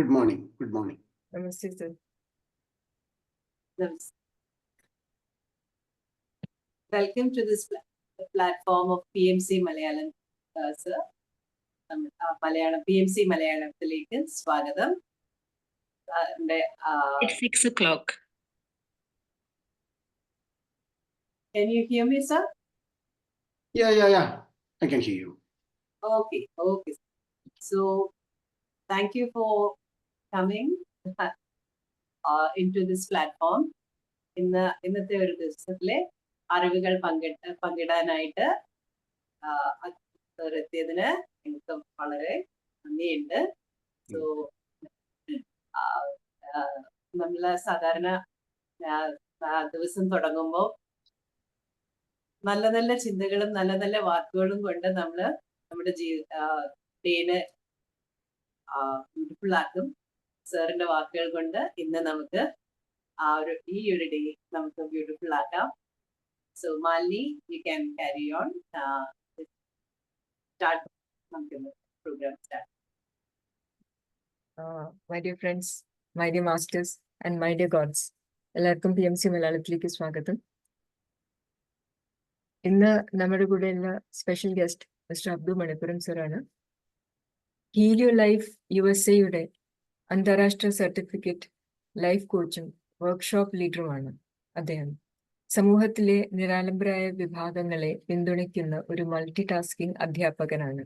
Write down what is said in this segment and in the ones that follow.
Good morning. Good morning. Namaste, sir. Welcome to this platform of PMC Malayalam, sir. PMC Malayalamത്തിലേക്ക് സ്വാഗതം. It's 6 o'clock. Can you hear me, sir? Yeah. I can hear you. Okay. So, thank you for coming into this platform. ഇന്നത്തെ ഒരു ദിവസത്തിലെ അറിവുകൾ പങ്കിടാനായിട്ട് എത്തിയതിന് എനിക്ക് വളരെ നന്ദിയുണ്ട്. So നമ്മള് സാധാരണ ദിവസം തുടങ്ങുമ്പോൾ നല്ല നല്ല ചിന്തകളും നല്ല നല്ല വാക്കുകളും കൊണ്ട് നമ്മള് നമ്മുടെ ഡേനെ ബ്യൂട്ടിഫുൾ ആക്കും. സാറിന്റെ വാക്കുകൾ കൊണ്ട് ഇന്ന് നമുക്ക് ഈ ഒരു ഡേ നമുക്ക് ബ്യൂട്ടിഫുൾ ആക്കാം. So Malini, you can carry on. Start the program. My dear friends, my dear masters, and my dear gods, എല്ലാവർക്കും PMC മലയാളത്തിലേക്ക് സ്വാഗതം. ഇന്ന് നമ്മുടെ കൂടെയുള്ള special guest mister Abdu Manippuram സാറാണ്. ഹീൽ യുവർ ലൈഫ് USA അന്താരാഷ്ട്ര സർട്ടിഫിക്കറ്റ് ലൈഫ് കോച്ചും വർക്ക്ഷോപ്പ് ലീഡറുമാണ് അദ്ദേഹം. സമൂഹത്തിലെ നിരാലംബരായ വിഭാഗങ്ങളെ പിന്തുണയ്ക്കുന്ന ഒരു മൾട്ടി ടാസ്കിംഗ് അധ്യാപകനാണ്.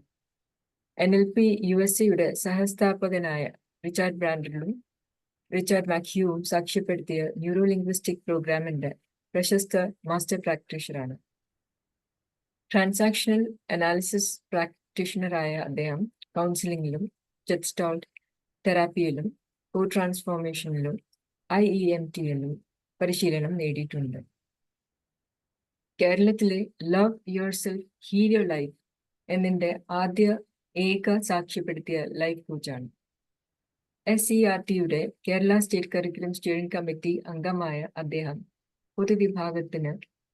NLP USA സഹസ്ഥാപകനായ റിച്ചാർഡ് ബ്രാൻഡലും റിച്ചാർഡ് മാക്ഹ്യൂവും സാക്ഷ്യപ്പെടുത്തിയ ന്യൂറോ ലിംഗ്വിസ്റ്റിക് പ്രോഗ്രാമിന്റെ പ്രശസ്ത മാസ്റ്റർ പ്രാക്ടീഷണറാണ്. ട്രാൻസാക്ഷണൽ അനാലിസിസ് പ്രാക്ടീഷണറായ അദ്ദേഹം കൗൺസിലിംഗിലും ജെറ്റ്സ്റ്റാൾട്ട് തെറാപ്പിയിലും കോ ട്രാൻസ്ഫോർമേഷനിലും IEMTയിലും പരിശീലനം നേടിയിട്ടുണ്ട്. കേരളത്തിലെ love your self heal your life എന്നതിൻ്റെ ആദ്യ സാക്ഷ്യപ്പെടുത്തിയ ലൈഫ് കോച്ചാണ്. SCERTയുടെ Kerala state curriculum steering committee അംഗമായ അദ്ദേഹം പൊതുവിഭാഗത്തിന്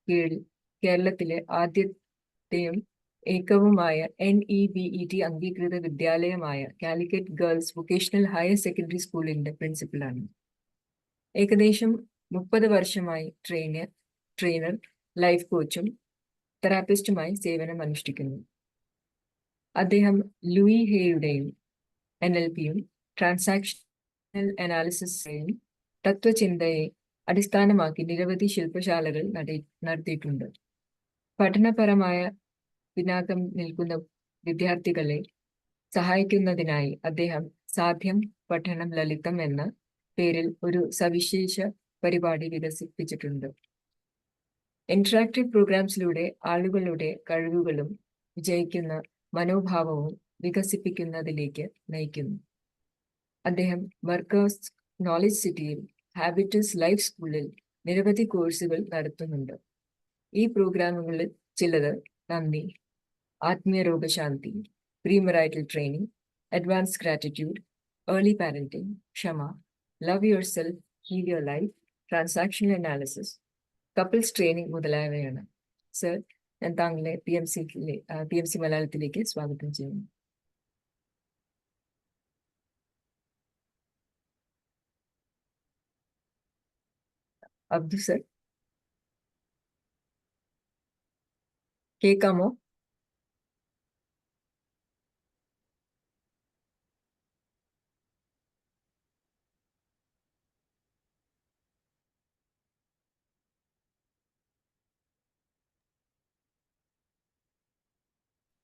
കീഴിൽ കേരളത്തിലെ ആദ്യത്തെയും ഏകവുമായ NEBET അംഗീകൃത വിദ്യാലയമായ Calicut girls vocational higher secondary സ്കൂളിന്റെ പ്രിൻസിപ്പലാണ്. ഏകദേശം 30 വർഷമായി ട്രെയിനർ, ലൈഫ് കോച്ചും തെറാപ്പിസ്റ്റുമായി സേവനം അനുഷ്ഠിക്കുന്നു. അദ്ദേഹം ലൂയി ഹേയുടെയും NLPയും ട്രാൻസാക്ഷണൽ അനാലിസിസിനെയും തത്വചിന്തയെ അടിസ്ഥാനമാക്കി നിരവധി ശില്പശാലകൾ നടത്തിയിട്ടുണ്ട്. പഠനപരമായ പിന്നാക്കം നിൽക്കുന്ന വിദ്യാർത്ഥികളെ സഹായിക്കുന്നതിനായി അദ്ദേഹം സാധ്യം പഠനം ലളിതം എന്ന പേരിൽ ഒരു സവിശേഷ പരിപാടി വികസിപ്പിച്ചിട്ടുണ്ട്. ഇന്ററാക്റ്റീവ് പ്രോഗ്രാംസിലൂടെ ആളുകളുടെ കഴിവുകളും വിജയിക്കുന്ന മനോഭാവവും വികസിപ്പിക്കുന്നതിലേക്ക് നയിക്കുന്നു. അദ്ദേഹം വർക്കേഴ്സ് നോളജ് സിറ്റിയിൽ ഹാബിറ്റസ് ലൈഫ് സ്കൂളിൽ നിരവധി കോഴ്സുകൾ നടത്തുന്നുണ്ട്. ഈ പ്രോഗ്രാമുകളിൽ ചിലത് നന്ദി, ആത്മീയ രോഗശാന്തി, premarital training, advance gratitude, early parenting, ക്ഷമ, love your self heal your life, transactional analysis, couples training മുതലായവയാണ്. സർ, ഞാൻ താങ്കളെ PMC മലയാളത്തിലേക്ക് സ്വാഗതം ചെയ്യുന്നു. അബ്ദു സർ, കേൾക്കാമോ?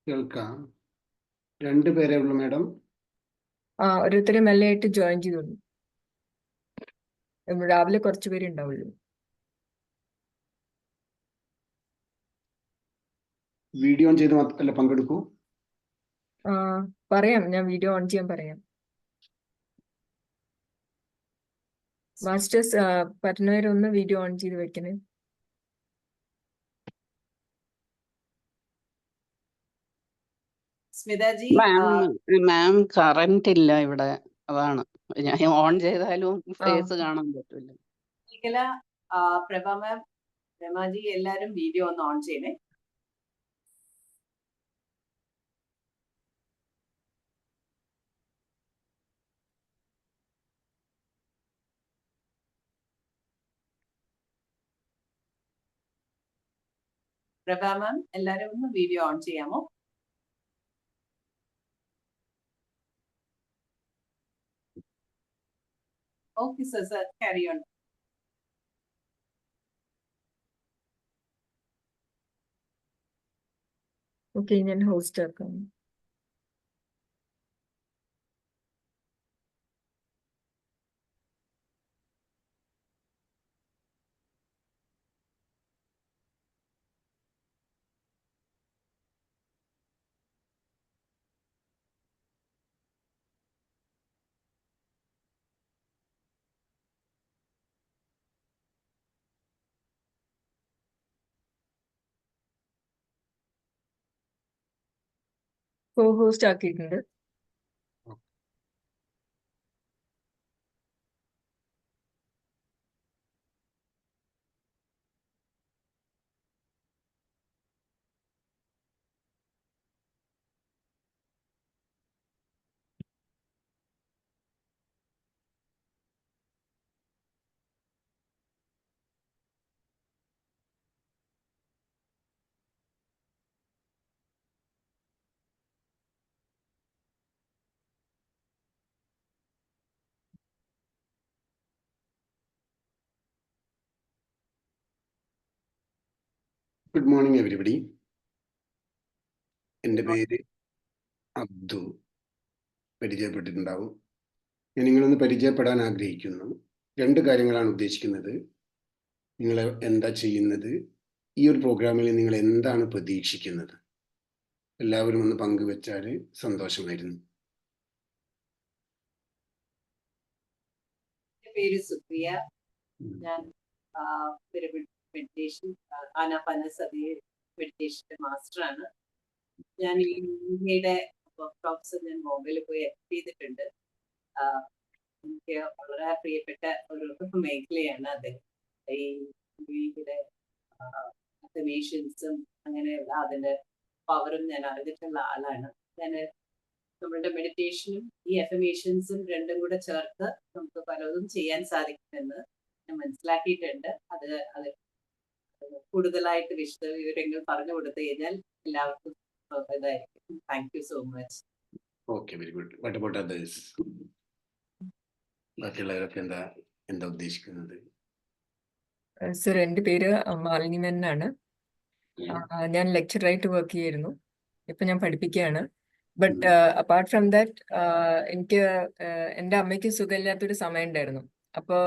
കേൾക്കാം. 2 പേരേ ഉള്ളൂ മാഡം. ഓരോരുത്തരും മെല്ലെയായിട്ട് ജോയിൻ ചെയ്തോളൂ. രാവിലെ കുറച്ച് പേര് ഉണ്ടാവുള്ളൂ. വീഡിയോ ഓൺ ചെയ്ത് അല്ല പങ്കെടുക്കൂ. പറയാം, ഞാൻ വീഡിയോ ഓൺ ചെയ്യാൻ പറയാം. മാസ്റ്റേഴ്സ് പറ്റുന്നവരൊന്ന് വീഡിയോ ഓൺ ചെയ്ത് വെക്കണേ. സ്മിതാജി, മാം കറന്റ് ഇല്ല ഇവിടെ, അതാണ് ഞാൻ ഓൺ ചെയ്താലും ഫേസ് കാണാൻ പറ്റില്ല. പ്രഭ മാം, രമാജി, എല്ലാരും വീഡിയോ ഒന്ന് ഓൺ ചെയ്യണേ. പ്രഭ മാം, എല്ലാവരും ഒന്ന് വീഡിയോ ഓൺ ചെയ്യാമോ? Okay sir, carry on. Okay, ഞാൻ ഹോസ്റ്റ് ആക്കാം. കോ ഹോസ്റ്റ് ആക്കിയിട്ടുണ്ട്. Good morning, everybody. എൻ്റെ പേര് അബ്ദു. പരിചയപ്പെട്ടിട്ടുണ്ടാവും. ഞാൻ നിങ്ങളൊന്ന് പരിചയപ്പെടാൻ ആഗ്രഹിക്കുന്നു. 2 കാര്യങ്ങളാണ് ഉദ്ദേശിക്കുന്നത്. നിങ്ങൾ എന്താ ചെയ്യുന്നത്, ഈ ഒരു പ്രോഗ്രാമിൽ നിങ്ങൾ എന്താണ് പ്രതീക്ഷിക്കുന്നത്, എല്ലാവരും ഒന്ന് പങ്കുവെച്ചാൽ സന്തോഷമായിരുന്നു. എൻ്റെ പേര് സുപ്രിയ. ഞാൻ മെഡിറ്റേഷൻ, ആനാപാനസതി മെഡിറ്റേഷന്റെ മാസ്റ്ററാണ്. ഞാൻ ഈ ഇന്ത്യയുടെ വർക്ക്ഷോപ്സ് ഞാൻ ബോംബെയിൽ പോയി അറ്റൻഡ് ചെയ്തിട്ടുണ്ട്. എനിക്ക് വളരെ പ്രിയപ്പെട്ട ഒരു മേഖലയാണ് അത്. ഈ ഇന്ത്യയുടെ അഫർമേഷൻസും അങ്ങനെയുള്ള അതിന്റെ പവറും ഞാൻ അറിഞ്ഞിട്ടുള്ള ആളാണ്. ഞാൻ നമ്മളുടെ മെഡിറ്റേഷനും ഈ അഫർമേഷൻസും രണ്ടും കൂടെ ചേർത്ത് നമുക്ക് പലതും ചെയ്യാൻ സാധിക്കുമെന്ന് ഞാൻ മനസ്സിലാക്കിയിട്ടുണ്ട്. അത് കൂടുതലായിട്ട് വിവരങ്ങൾ പറഞ്ഞു കൊടുത്തു കഴിഞ്ഞാൽ എല്ലാവർക്കും ഇതായിരിക്കും. Thank you so much. Okay, very good. What about others? ബാക്കിയുള്ളവരൊക്കെ എന്താ ഉദ്ദേശിക്കുന്നത്? സർ, എൻ്റെ പേര് മാലിനി മേനോനാണ്. ഞാൻ ലെക്ചറായിട്ട് വർക്ക് ചെയ്യായിരുന്നു. ഇപ്പൊ ഞാൻ പഠിപ്പിക്കുകയാണ്. ബട്ട് അപ്പാർട്ട് ഫ്രം ദാറ്റ്, എനിക്ക് എൻ്റെ അമ്മയ്ക്ക് സുഖമില്ലാത്തൊരു സമയം ഉണ്ടായിരുന്നു. അപ്പോൾ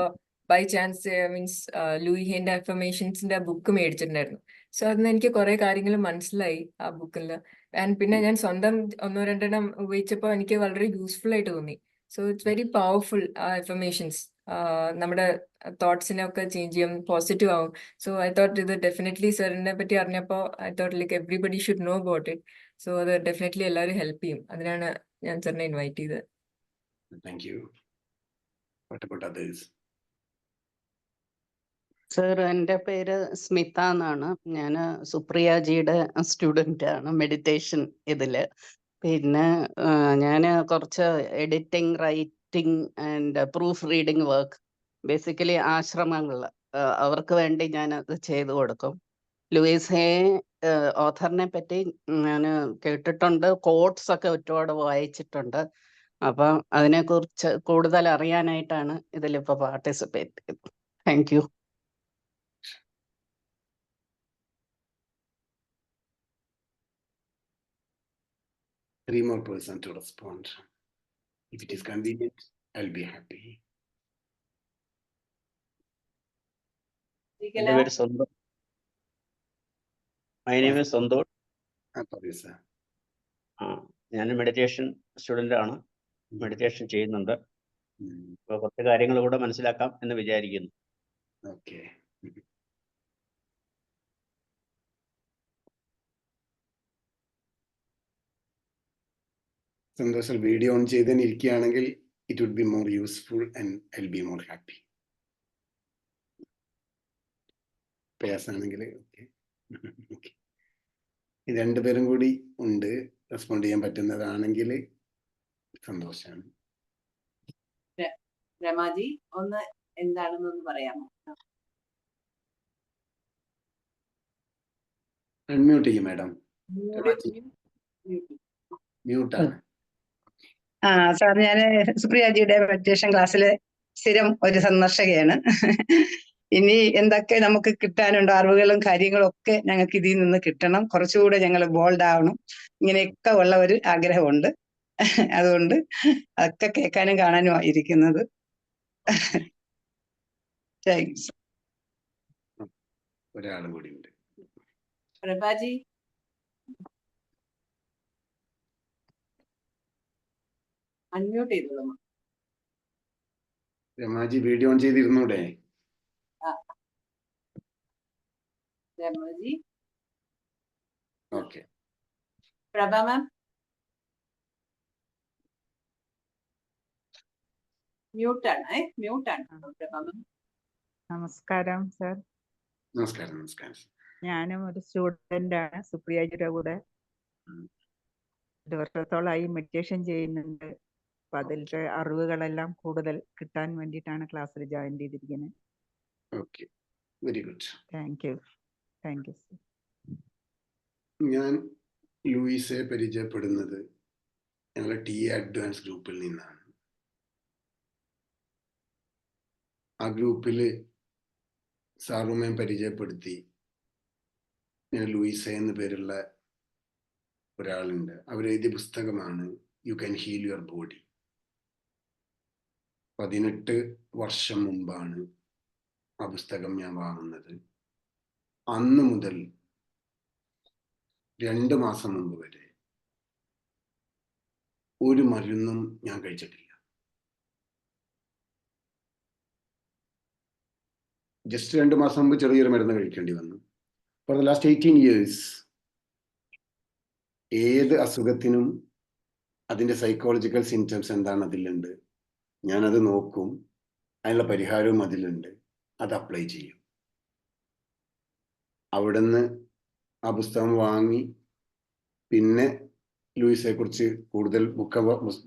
ബൈ ചാൻസ് മീൻസ് ലൂയി ഹെയിൻ്റെ അഫർമേഷൻസിന്റെ ബുക്ക് മേടിച്ചിട്ടുണ്ടായിരുന്നു. സോ അതിന് എനിക്ക് കുറെ കാര്യങ്ങൾ മനസ്സിലായി ആ ബുക്കിൽ. ആൻഡ് പിന്നെ ഞാൻ സ്വന്തം 1-2 ഉപയോഗിച്ചപ്പോൾ എനിക്ക് വളരെ യൂസ്ഫുൾ ആയിട്ട് തോന്നി. So it's very powerful. ആ അഫർമേഷൻസ് നമ്മുടെ തോട്ട്സിനെ ഒക്കെ ചേഞ്ച് ചെയ്യും, പോസിറ്റീവ് ആവും. സോ ഐ തോട്ട് ഇത് ഡെഫിനറ്റ്ലി സാറിനെ പറ്റി അറിഞ്ഞപ്പോൾ I thought like everybody should know about it. So അത് ഡെഫിനറ്റ്ലി എല്ലാവരും ഹെൽപ്പ് ചെയ്യും. അതിനാണ് ഞാൻ സാറിനെ ഇൻവൈറ്റ് ചെയ്തത്. Thank you. What about others? Sir, എൻ്റെ പേര് സ്മിത എന്നാണ്. ഞാൻ സുപ്രിയാജിയുടെ സ്റ്റുഡൻ്റ് ആണ് മെഡിറ്റേഷൻ ഇതില്. പിന്നെ ഞാൻ കുറച്ച് editing, writing and proof reading work, basically ആശ്രമങ്ങൾ അവർക്ക് വേണ്ടി ഞാൻ അത് ചെയ്തു കൊടുക്കും. ലൂയിസ് ഹേ ഓഥറിനെ പറ്റി ഞാൻ കേട്ടിട്ടുണ്ട്, കോട്ട്സ് ഒക്കെ ഒരുപാട് വായിച്ചിട്ടുണ്ട്. അപ്പം അതിനെക്കുറിച്ച് കൂടുതൽ അറിയാനായിട്ടാണ് ഇതിലിപ്പോൾ പാർട്ടിസിപ്പേറ്റ് ചെയ്തത്. Thank you. Three more person to respond. If it is convenient, I'll be happy. എൻ്റെ പേര് Santhosh. My name is Santhosh. പറയൂ സർ. ഞാൻ മെഡിറ്റേഷൻ സ്റ്റുഡൻ്റ് ആണ്. മെഡിറ്റേഷൻ ചെയ്യുന്നുണ്ട്. അപ്പോൾ കുറച്ച് കാര്യങ്ങൾ കൂടെ മനസ്സിലാക്കാം എന്ന് വിചാരിക്കുന്നു. ഓക്കെ. സന്തോഷം. വീഡിയോ ഓൺ ചെയ്ത് ഇരിക്കുകയാണെങ്കിൽ it would be more useful and I will be more happy. പ്രയാസമാണെങ്കിൽ ഓക്കെ. ഈ 2 പേരും കൂടി ഉണ്ട്, റെസ്പോണ്ട് ചെയ്യാൻ പറ്റുന്നതാണെങ്കിൽ സന്തോഷമാണ്. രമാജി, ഒന്ന് എന്താണെന്നൊന്ന് പറയാമോ? അൺമ്യൂട്ട് ചെയ്യും മാഡം. Mute. മ്യൂട്ടാണ്. സാർ ഞാൻ സുപ്രിയാജിയുടെ മെഡിറ്റേഷൻ ക്ലാസ്സിലെ സ്ഥിരം ഒരു സന്ദർശകയാണ്. ഇനി എന്തൊക്കെ നമുക്ക് കിട്ടാനുണ്ടോ, അറിവുകളും കാര്യങ്ങളും ഒക്കെ ഞങ്ങൾക്ക് ഇതിൽ നിന്ന് കിട്ടണം. കുറച്ചുകൂടെ ഞങ്ങൾ ബോൾഡ് ആവണം. ഇങ്ങനെയൊക്കെ ഉള്ള ഒരു ആഗ്രഹമുണ്ട്. അതുകൊണ്ട് അതൊക്കെ കേൾക്കാനും കാണാനും ഇരിക്കുന്നത്. താങ്ക്സ്. ഒരാളും കൂടി ഉണ്ട്. പ്രഭാജി. അൺമ്യൂട്ട് ചെയ്തോളൂ. രമാജി വീഡിയോ ഓൺ ചെയ്തിരുന്നൂടെ? രമാജി. ഓക്കെ. പ്രഭ മാം. മ്യൂട്ടാണ് പ്രഭ മാം. നമസ്കാരം സർ. നമസ്കാരം. നമസ്കാരം. ഞാനും ഒരു സ്റ്റുഡൻ്റ് ആണ് സുപ്രിയാജിയുടെ കൂടെ. 2 വർഷത്തോളമായി മെഡിറ്റേഷൻ ചെയ്യുന്നുണ്ട്. അപ്പൊ അതിലത്തെ അറിവുകളെല്ലാം കൂടുതൽ കിട്ടാൻ വേണ്ടിയിട്ടാണ് ക്ലാസ്സിൽ ജോയിൻ ചെയ്തിരിക്കുന്നത്. Okay, very good. Thank you sir. ഞാൻ ലൂയിസെ പരിചയപ്പെടുന്നത് ഞങ്ങളെ ടി അഡ്വാൻസ് ഗ്രൂപ്പിൽ നിന്നാണ്. ആ ഗ്രൂപ്പിൽ സാറുമേം പരിചയപ്പെടുത്തി. ഞാൻ ലൂയിസ എന്ന പേരുള്ള ഒരാളുണ്ട്. അവരെഴുതിയ പുസ്തകമാണ് you can heal your body. 18 വർഷം മുമ്പാണ് ആ പുസ്തകം ഞാൻ വാങ്ങുന്നത്. അന്ന് മുതൽ 2 മാസം മുമ്പ് വരെ ഒരു മരുന്നും ഞാൻ കഴിച്ചിട്ടില്ല. ജസ്റ്റ് 2 മാസം മുമ്പ് ചെറിയൊരു മരുന്ന് കഴിക്കേണ്ടി വന്നു. ഫോർ ദ ലാസ്റ്റ് 18 years ഏത് അസുഖത്തിനും അതിൻ്റെ സൈക്കോളജിക്കൽ സിംറ്റംസ് എന്താണ് അതിലുണ്ട്, ഞാനത് നോക്കും. അതിനുള്ള പരിഹാരവും അതിലുണ്ട്. അത് അപ്ലൈ ചെയ്യും. അവിടുന്ന് ആ പുസ്തകം വാങ്ങി പിന്നെ ലൂയിസെ കുറിച്ച് കൂടുതൽ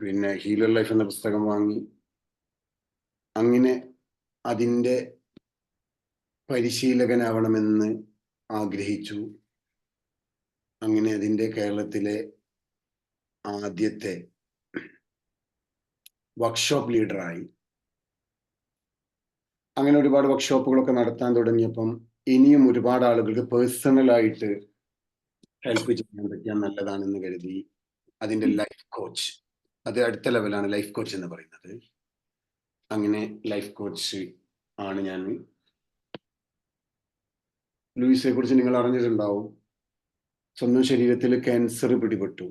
പിന്നെ ഹീലർ ലൈഫ് എന്ന പുസ്തകം വാങ്ങി. അങ്ങനെ അതിൻ്റെ പരിശീലകനാവണമെന്ന് ആഗ്രഹിച്ചു. അങ്ങനെ അതിൻ്റെ കേരളത്തിലെ ആദ്യത്തെ വർക്ക്ഷോപ്പ് ലീഡറായി. അങ്ങനെ ഒരുപാട് വർക്ക്ഷോപ്പുകളൊക്കെ നടത്താൻ തുടങ്ങിയപ്പം ഇനിയും ഒരുപാട് ആളുകൾക്ക് പേഴ്സണലായിട്ട് ഹെൽപ്പ് ചെയ്യാൻ പറ്റിയാൽ നല്ലതാണെന്ന് കരുതി അതിൻ്റെ ലൈഫ് കോച്ച്, അത് അടുത്ത ലെവലാണ് ലൈഫ് കോച്ച് എന്ന് പറയുന്നത്. അങ്ങനെ ലൈഫ് കോച്ച് ആണ് ഞാൻ. ലൂയിസെ കുറിച്ച് നിങ്ങൾ അറിഞ്ഞിട്ടുണ്ടാവും. സ്വന്തം ശരീരത്തിൽ ക്യാൻസർ പിടിപെട്ടു.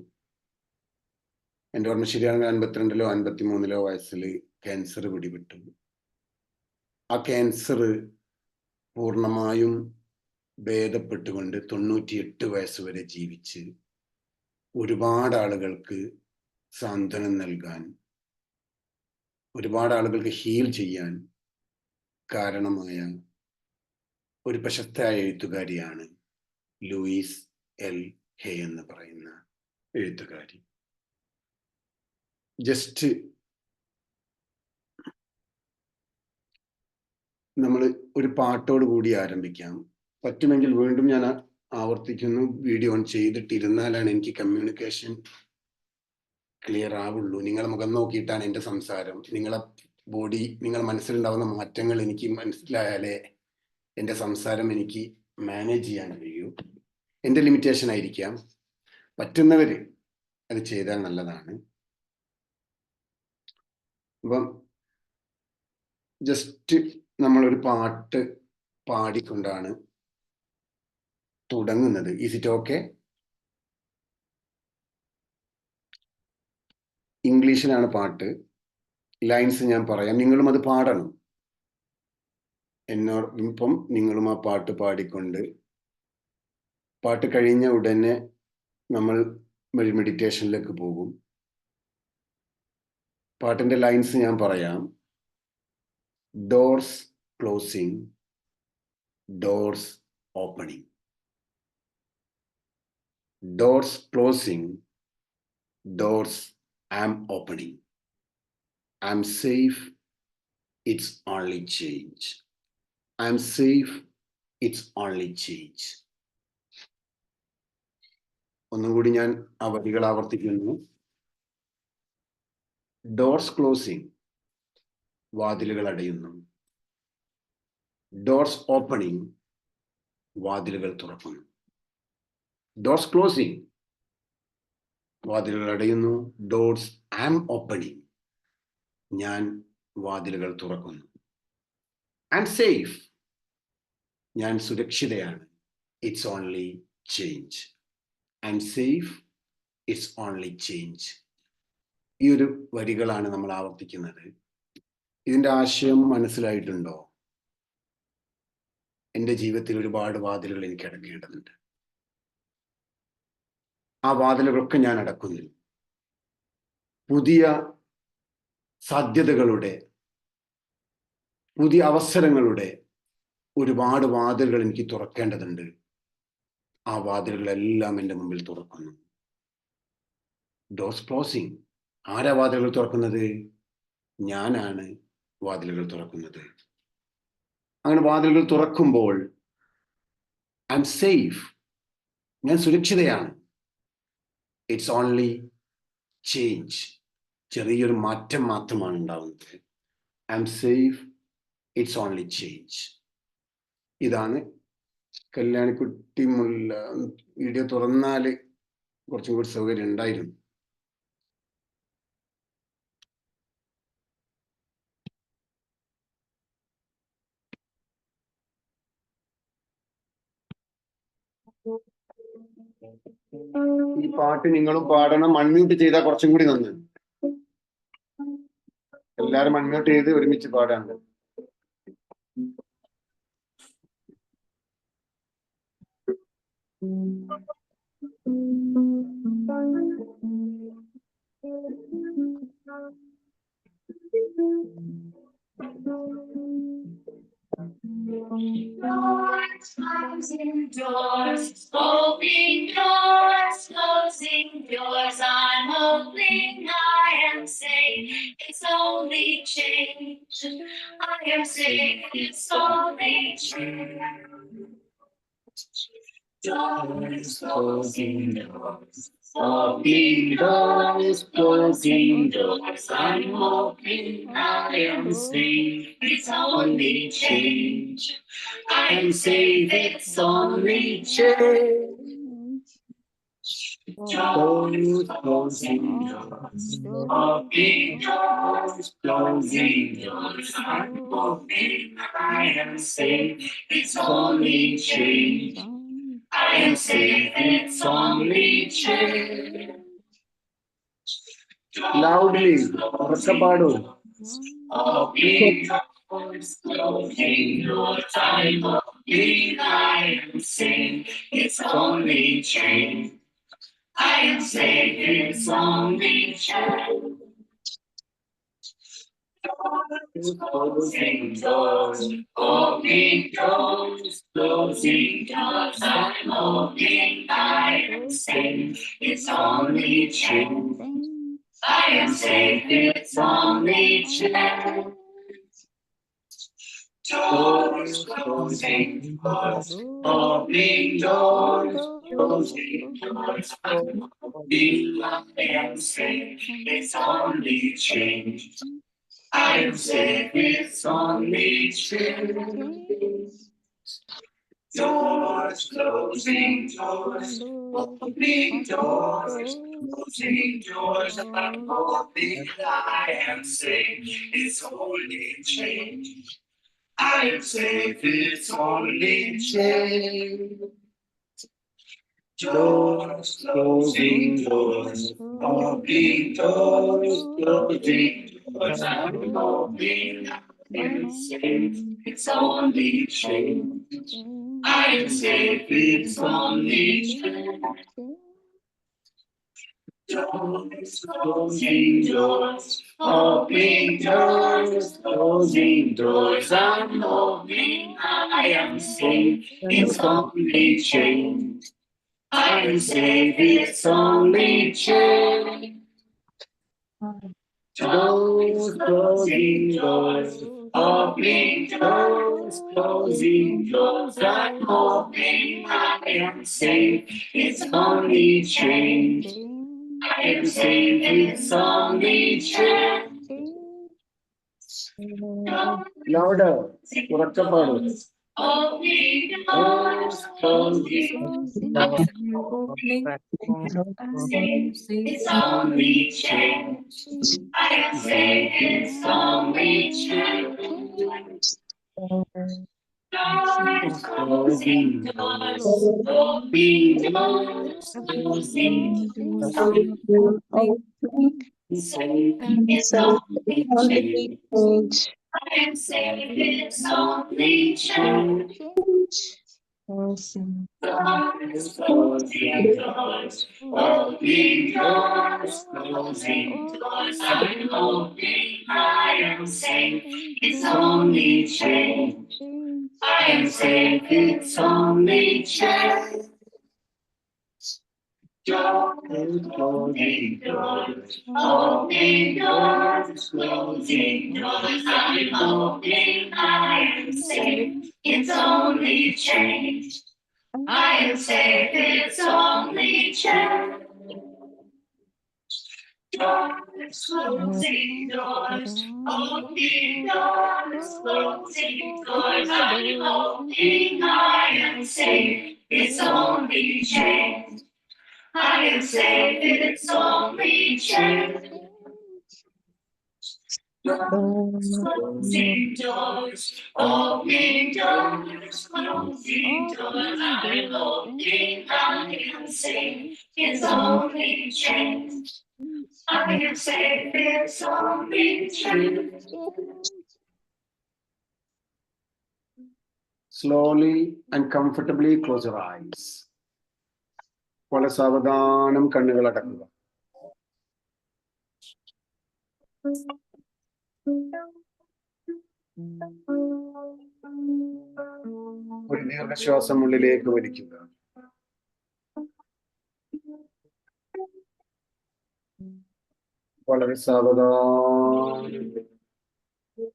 എൻ്റെ ഓർമ്മ ശരിയാണെങ്കിൽ 52-ലോ 53-ലോ വയസ്സിൽ ക്യാൻസർ പിടിപെട്ടു. ആ ക്യാൻസർ പൂർണ്ണമായും ഭേദപ്പെട്ടുകൊണ്ട് 98 വയസ്സ് വരെ ജീവിച്ച് ഒരുപാട് ആളുകൾക്ക് സാന്ത്വനം നൽകാൻ, ഒരുപാട് ആളുകൾക്ക് ഹീൽ ചെയ്യാൻ കാരണമായ ഒരു പ്രശസ്തയായ എഴുത്തുകാരിയാണ് ലൂയിസ് എൽ ഹേ എന്ന് പറയുന്ന എഴുത്തുകാരി. ജസ്റ്റ് നമ്മൾ ഒരു പാട്ടോട് കൂടി ആരംഭിക്കാം. പറ്റുമെങ്കിൽ വീണ്ടും ഞാൻ ആവർത്തിക്കുന്നു, വീഡിയോ ഓൺ ചെയ്തിട്ടിരുന്നാലാണ് എനിക്ക് കമ്മ്യൂണിക്കേഷൻ ക്ലിയർ ആവുള്ളൂ. നിങ്ങളെ മുഖം നോക്കിയിട്ടാണ് എൻ്റെ സംസാരം. നിങ്ങളെ ബോഡി, നിങ്ങളുടെ മനസ്സിലുണ്ടാവുന്ന മാറ്റങ്ങൾ എനിക്ക് മനസ്സിലായാലേ എൻ്റെ സംസാരം എനിക്ക് മാനേജ് ചെയ്യാൻ കഴിയൂ. എൻ്റെ ലിമിറ്റേഷൻ ആയിരിക്കാം. പറ്റുന്നവർ അത് ചെയ്താൽ നല്ലതാണ്. അപ്പം ജസ്റ്റ് നമ്മളൊരു പാട്ട് പാടിക്കൊണ്ടാണ് തുടങ്ങുന്നത്. Is it okay? ഇംഗ്ലീഷിലാണ് പാട്ട്. ലൈൻസ് ഞാൻ പറയാം, നിങ്ങളും അത് പാടണം. എന്നോടൊപ്പം നിങ്ങളും ആ പാട്ട് പാടിക്കൊണ്ട്, പാട്ട് കഴിഞ്ഞ ഉടനെ നമ്മൾ മെഡിറ്റേഷനിലേക്ക് പോകും. പാട്ടിൻ്റെ ലൈൻസ് ഞാൻ പറയാം. Doors closing, doors opening. Doors closing, doors am opening. I'm safe, it's only change. I'm safe, it's only change. ഒന്നുകൂടി ഞാൻ ആ വരികൾ ആവർത്തിക്കുന്നു. ഡോർസ് ക്ലോസിംഗ്, വാതിലുകൾ അടയുന്നു. ഡോർസ് ഓപ്പണിംഗ്, വാതിലുകൾ തുറക്കുന്നു. ഡോർസ് ക്ലോസിംഗ്, വാതിലുകൾ അടയുന്നു. ഡോർസ് ആം ഓപ്പണിംഗ്, ഞാൻ വാതിലുകൾ തുറക്കുന്നു. ആൻഡ് സേഫ്, ഞാൻ സുരക്ഷിതയാണ്. It's only change. I am safe, it's only change. ഈ ഒരു വരികളാണ് നമ്മൾ ആവർത്തിക്കുന്നത്. ഇതിൻ്റെ ആശയം മനസ്സിലായിട്ടുണ്ടോ? എൻ്റെ ജീവിതത്തിൽ ഒരുപാട് വാതിലുകൾ എനിക്ക് അടക്കേണ്ടതുണ്ട്. ആ വാതിലുകളൊക്കെ ഞാൻ അടക്കുന്നു. പുതിയ സാധ്യതകളുടെ, പുതിയ അവസരങ്ങളുടെ ഒരുപാട് വാതിലുകൾ എനിക്ക് തുറക്കേണ്ടതുണ്ട്. ആ വാതിലുകളെല്ലാം എൻ്റെ മുമ്പിൽ തുറക്കുന്നു. ഡോർസ് ക്ലോസിംഗ്, ആരാ വാതിലുകൾ തുറക്കുന്നത്? ഞാനാണ് വാതിലുകൾ തുറക്കുന്നത്. അങ്ങനെ വാതിലുകൾ തുറക്കുമ്പോൾ ഐ എം സേഫ്, ഞാൻ സുരക്ഷിതയാണ്. ഇറ്റ്സ് ഓൺലി ചേഞ്ച്, ചെറിയൊരു മാറ്റം മാത്രമാണ് ഉണ്ടാവുന്നത്. I am safe, it's only change. ഇതാണ് കല്യാണിക്കുട്ടി മുല്ല. വീഡിയോ തുറന്നാൽ കുറച്ചും കൂടി സൗകര്യം ഉണ്ടായിരുന്നു. ഈ പാട്ട് നിങ്ങളും പാടണം. അൺമ്യൂട്ട് ചെയ്താൽ കുറച്ചും കൂടി നന്ന്. എല്ലാരും അൺമ്യൂട്ട് ചെയ്ത് ഒരുമിച്ച് പാടാണ്ട്. Doors, closing doors, opening doors, closing doors. I'm opening, I am safe. It's only change. I am safe. It's only change. Doors, closing doors, opening doors, closing doors. I'm opening, I am safe. It's only change. I am safe. It's only change. Doors, closing doors, opening doors, closing doors. I'm opening, I am safe. It's only change. I am safe. It's only change. Loudly, ഉറക്കെ പാടൂ. Opening doors, closing doors. I'm opening, I am safe. It's only change. I am safe. It's only change. Doors, closing doors, opening doors, closing doors. I'm opening, I am safe. It's only change. I am safe. It's only change. Doors, closing doors, opening doors, closing doors. I'm opening, I am safe. It's only change. I am safe. It's only change. Doors, closing doors, opening doors, closing doors. I'm opening, I am safe. It's only change. I am safe. It's only change. Doors, closing doors, opening doors, closing doors. I'm opening, I am safe. It's only change. I am safe. It's only change. Doors, closing doors, opening doors, closing doors. I'm opening, I am safe. It's only change. I am safe. It's only change. Doors, closing doors, opening doors, closing doors, I'm hoping I am safe. It's only change. I am safe, it's only change. Louder. ഉറക്കെ പാടൂ. Opening doors, closing Opening. it's only change. I am safe, it's only change. Doors, closing doors, opening doors, closing doors. Safe, it's only change. I am safe, it's only change. Doors, closing doors, opening doors, closing doors. I'm hoping I am safe, it's only change. I am safe, it's only change. Doors, closing doors, opening doors, closing doors. I'm hoping I am safe, it's only change. I am safe, it's only change. Doors, closing doors, opening doors, closing doors. I'm hoping I am safe, it's only change. I am safe, it's only change. Doors, closing doors, opening doors, closing doors. I'm hoping I am safe, it's only change. I am safe, it's only change. Slowly and comfortably close your eyes. വളരെ സാവധാനം കണ്ണുകൾ അടക്കുക. ഒരു ദീർഘശ്വാസം ഉള്ളിലേക്ക് വലിക്കുക. വളരെ സാവധാനം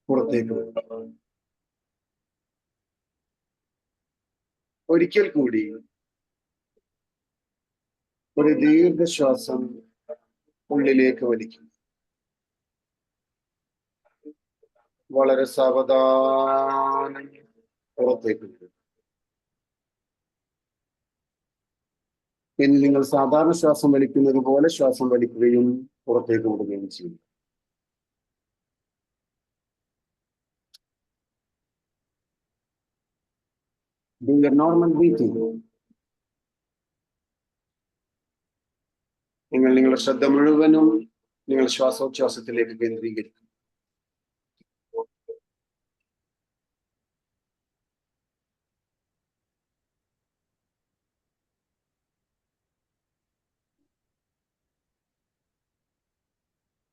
പുറത്തേക്ക് വിടുക. ഒരിക്കൽ കൂടി ഒരു ദീർഘശ്വാസം ഉള്ളിലേക്ക് വലിക്കും. വളരെ സാവധാനം പുറത്തേക്ക് വിടും. ഇനി നിങ്ങൾ സാധാരണ ശ്വാസം വലിക്കുന്നത് പോലെ ശ്വാസം വലിക്കുകയും പുറത്തേക്ക് വിടുകയും ചെയ്യും. Do your normal breathing. നിങ്ങൾ നിങ്ങളുടെ ശ്രദ്ധ മുഴുവനും നിങ്ങൾ ശ്വാസോച്ഛ്വാസത്തിലേക്ക് കേന്ദ്രീകരിക്കും.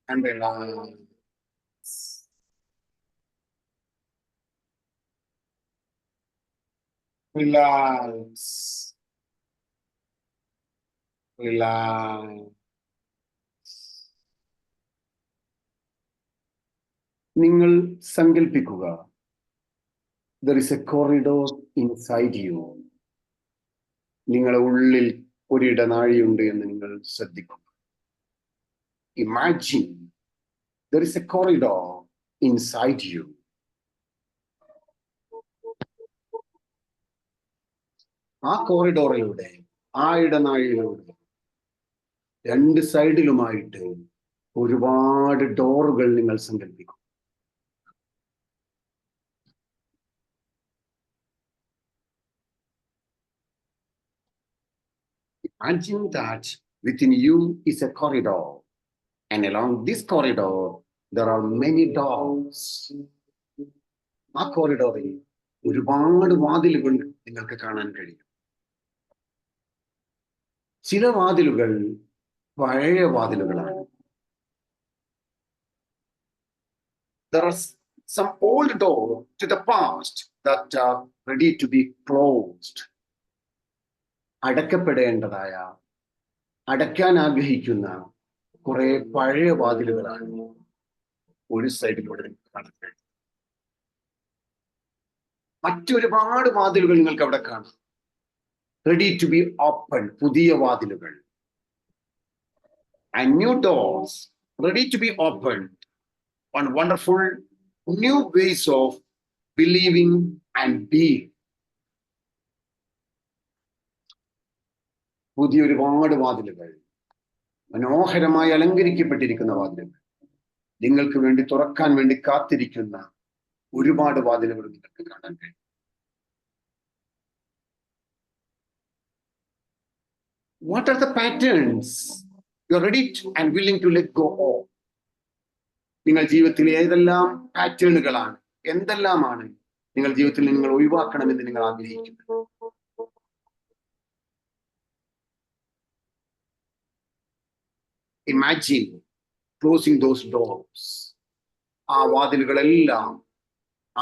And relax. Relax. Relax. നിങ്ങൾ സങ്കൽപ്പിക്കുക, there is a corridor inside you. നിങ്ങളുടെ ഉള്ളിൽ ഒരു ഇടനാഴിയുണ്ട് എന്ന് നിങ്ങൾ ശ്രദ്ധിക്കുക. Imagine there is a corridor inside you. ആ കോറിഡോറിലൂടെ, ആ ഇടനാഴിയിലൂടെ രണ്ട് സൈഡിലുമായിട്ട് ഒരുപാട് ഡോറുകൾ നിങ്ങൾ സങ്കല്പിക്കും. Imagine that within you is a corridor, and along this corridor there are many doors. ആ കോറിഡോറിൽ ഒരുപാട് വാതിലുകൾ നിങ്ങൾക്ക് കാണാൻ കഴിയും. ചില വാതിലുകൾ പഴയ വാതിലുകളാണ്. There are some old doors to the past that are ready to be closed. അടയ്ക്കപ്പെടേണ്ടതായ, അടയ്ക്കാൻ ആഗ്രഹിക്കുന്ന കുറെ പഴയ വാതിലുകളാണ് ഒരു സൈഡിലൂടെ കാണാൻ കഴിയും. മറ്റൊരുപാട് വാതിലുകൾ നിങ്ങൾക്ക് അവിടെ കാണാം. റെഡി ടു ബി ഓപ്പൺ, പുതിയ വാതിലുകൾ. And new doors ready to be opened on wonderful new ways of believing and being. പുതിയ ഒരുപാട് വാതിലുകൾ, മനോഹരമായി അലങ്കരിക്കപ്പെട്ടിരിക്കുന്ന വാതിലുകൾ, നിങ്ങൾക്ക് വേണ്ടി തുറക്കാൻ വേണ്ടി കാത്തിരിക്കുന്ന ഒരുപാട് വാതിലുകൾ നിങ്ങൾക്ക് കാണാൻ കഴിയും. What are the patterns you are ready and willing to let go of? നിങ്ങൾ ജീവിതത്തിൽ ഏതെല്ലാം പാറ്റേണുകളാണ്, എന്തെല്ലാമാണ് നിങ്ങൾ ജീവിതത്തിൽ നിങ്ങൾ ഒഴിവാക്കണമെന്ന് നിങ്ങൾ ആഗ്രഹിക്കുന്നത്? Imagine closing those doors. ആ വാതിലുകളെല്ലാം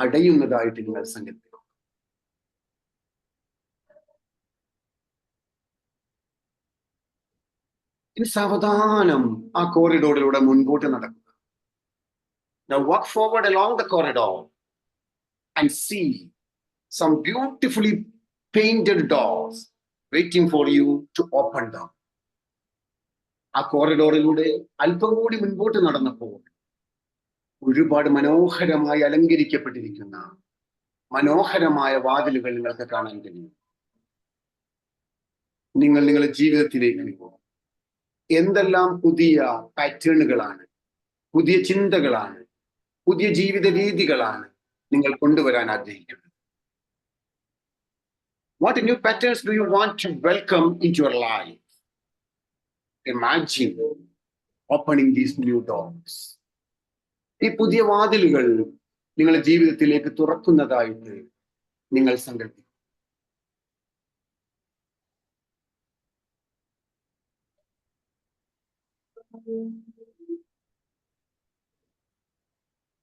അടയുന്നതായിട്ട് നിങ്ങൾ സങ്കല്പിക്കുക. ഇനി സാവധാനം ആ കോറിഡോറിലൂടെ മുൻപോട്ട് നടക്കുക. Now walk forward along the corridor and see some beautifully painted doors waiting for you to open them. ആ കോറിഡോറിലൂടെ അല്പം കൂടി മുൻപോട്ട് നടന്നപ്പോൾ ഒരുപാട് മനോഹരമായി അലങ്കരിക്കപ്പെട്ടിരിക്കുന്ന മനോഹരമായ വാതിലുകൾ നിങ്ങൾക്ക് കാണാൻ കഴിയും. നിങ്ങൾ നിങ്ങളുടെ ജീവിതത്തിലേക്ക് എന്തെല്ലാം പുതിയ പാറ്റേണുകളാണ്, പുതിയ ചിന്തകളാണ്, പുതിയ ജീവിത രീതികളാണ് നിങ്ങൾ കൊണ്ടുവരാൻ ആഗ്രഹിക്കുന്നത്? What new patterns do you want to welcome into your life? Imagine opening these new doors. ഈ പുതിയ വാതിലുകൾ നിങ്ങളുടെ ജീവിതത്തിലേക്ക് തുറക്കുന്നതായിട്ട് നിങ്ങൾ സങ്കല്പിക്കും.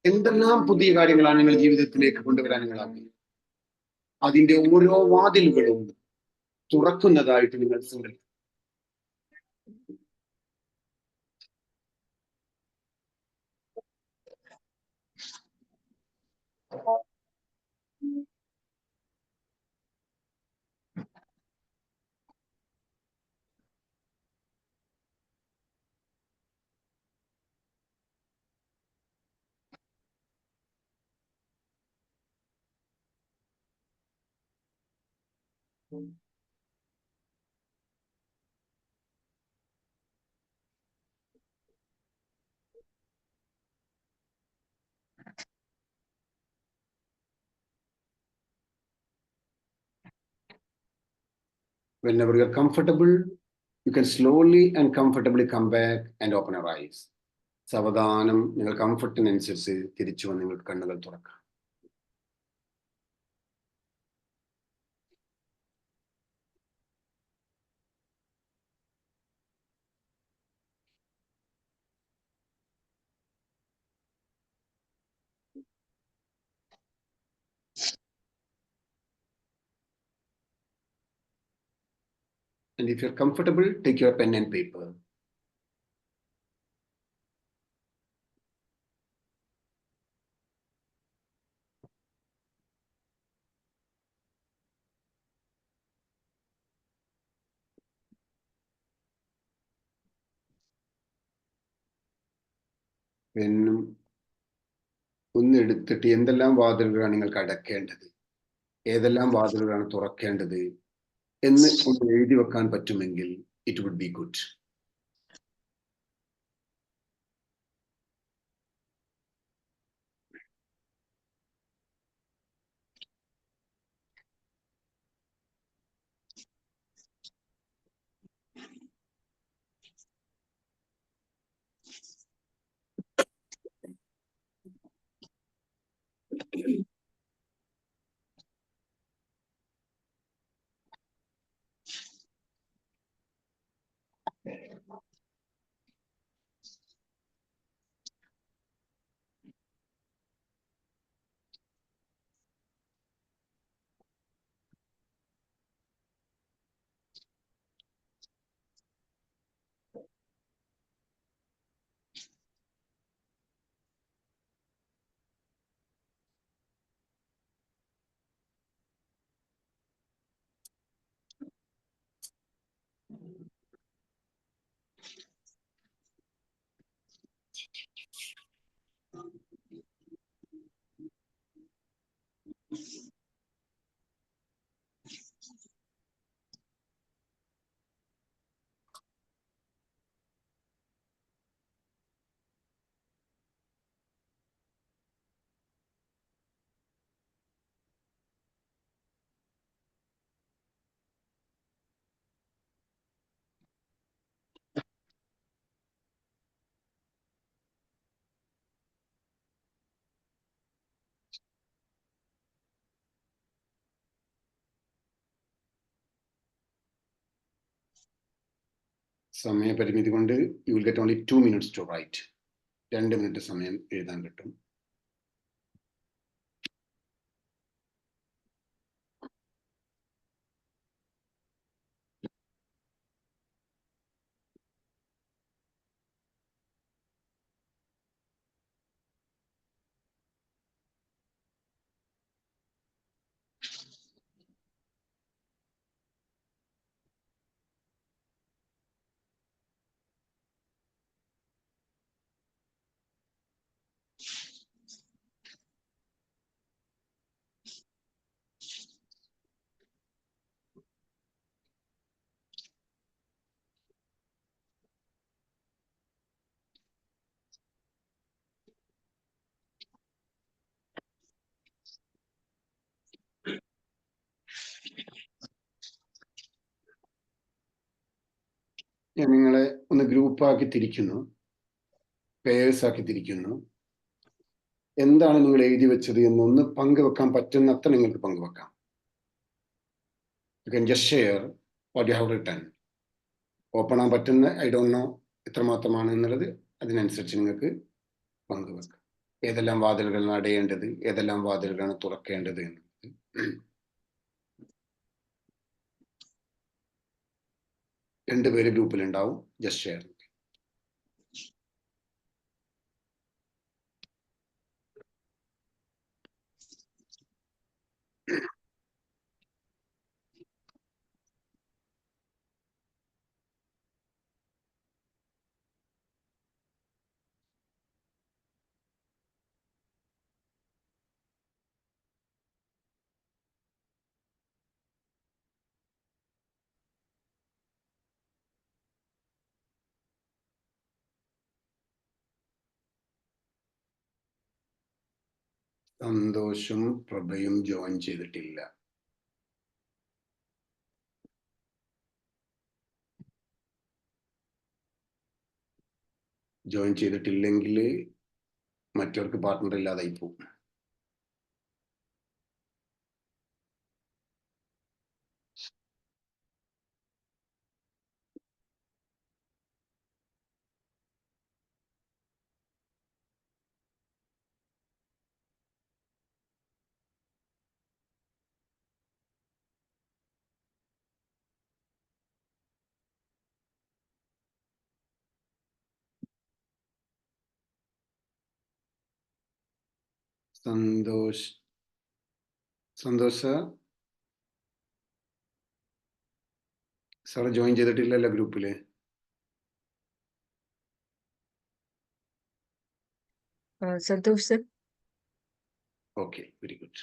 എന്തെല്ലാം പുതിയ കാര്യങ്ങളാണ് നിങ്ങൾ ജീവിതത്തിലേക്ക് കൊണ്ടുവരാൻ നിങ്ങൾ ആഗ്രഹിക്കുന്നത്? അതിന്റെ ഓരോ വാതിലുകളും തുറക്കുന്നതായിട്ട് നിങ്ങൾ സങ്കല്പിക്കും. Whenever you're comfortable, you can slowly and comfortably come back and open your eyes. സാവധാനം നിങ്ങൾ കംഫർട്ടിനനുസരിച്ച് തിരിച്ചു വന്ന് നിങ്ങൾ കണ്ണുകൾ തുറക്കാം. And if you're comfortable, take your pen and paper. പെന്നും ഒന്നെടുത്തിട്ട് എന്തെല്ലാം വാതിലുകളാണ് നിങ്ങൾക്ക് അടയ്ക്കേണ്ടത്, ഏതെല്ലാം വാതിലുകളാണ് തുറക്കേണ്ടത് എന്ന് ഒന്ന് എഴുതി വെക്കാൻ പറ്റുമെങ്കിൽ ഇറ്റ് വുഡ് ബി ഗുഡ്. സമയപരിമിതി കൊണ്ട് you will get only 2 minutes to write. 2 minute സമയം എഴുതാൻ കിട്ടും. ഞാൻ നിങ്ങളെ ഒന്ന് ഗ്രൂപ്പാക്കി തിരിക്കുന്നു, പേഴ്സ് ആക്കി തിരിക്കുന്നു. എന്താണ് നിങ്ങൾ എഴുതി വെച്ചത് എന്നൊന്ന് പങ്കുവെക്കാൻ പറ്റുന്നത്ര നിങ്ങൾക്ക് പങ്കുവെക്കാം. You can just share what you have written. Open ആകാൻ പറ്റുന്ന ഐ ഡോണ്ട് നോ എത്രമാത്രമാണ് എന്നുള്ളത്, അതിനനുസരിച്ച് നിങ്ങൾക്ക് പങ്കുവെക്കാം. ഏതെല്ലാം വാതിലുകളാണ് അടയേണ്ടത്, ഏതെല്ലാം വാതിലുകളാണ് തുറക്കേണ്ടത് എന്നുള്ളത്. 2 പേര് ഗ്രൂപ്പിലുണ്ടാവും. Just share. സന്തോഷും പ്രഭയും ജോയിൻ ചെയ്തിട്ടില്ല. ജോയിൻ ചെയ്തിട്ടില്ലെങ്കിൽ മറ്റവർക്ക് പാർട്ട്ണർ ഇല്ലാതായി പോകും. സന്തോഷ് സാറ് ജോയിൻ ചെയ്തിട്ടില്ലല്ലോ ഗ്രൂപ്പില്. Santhosh sir. Okay, very good.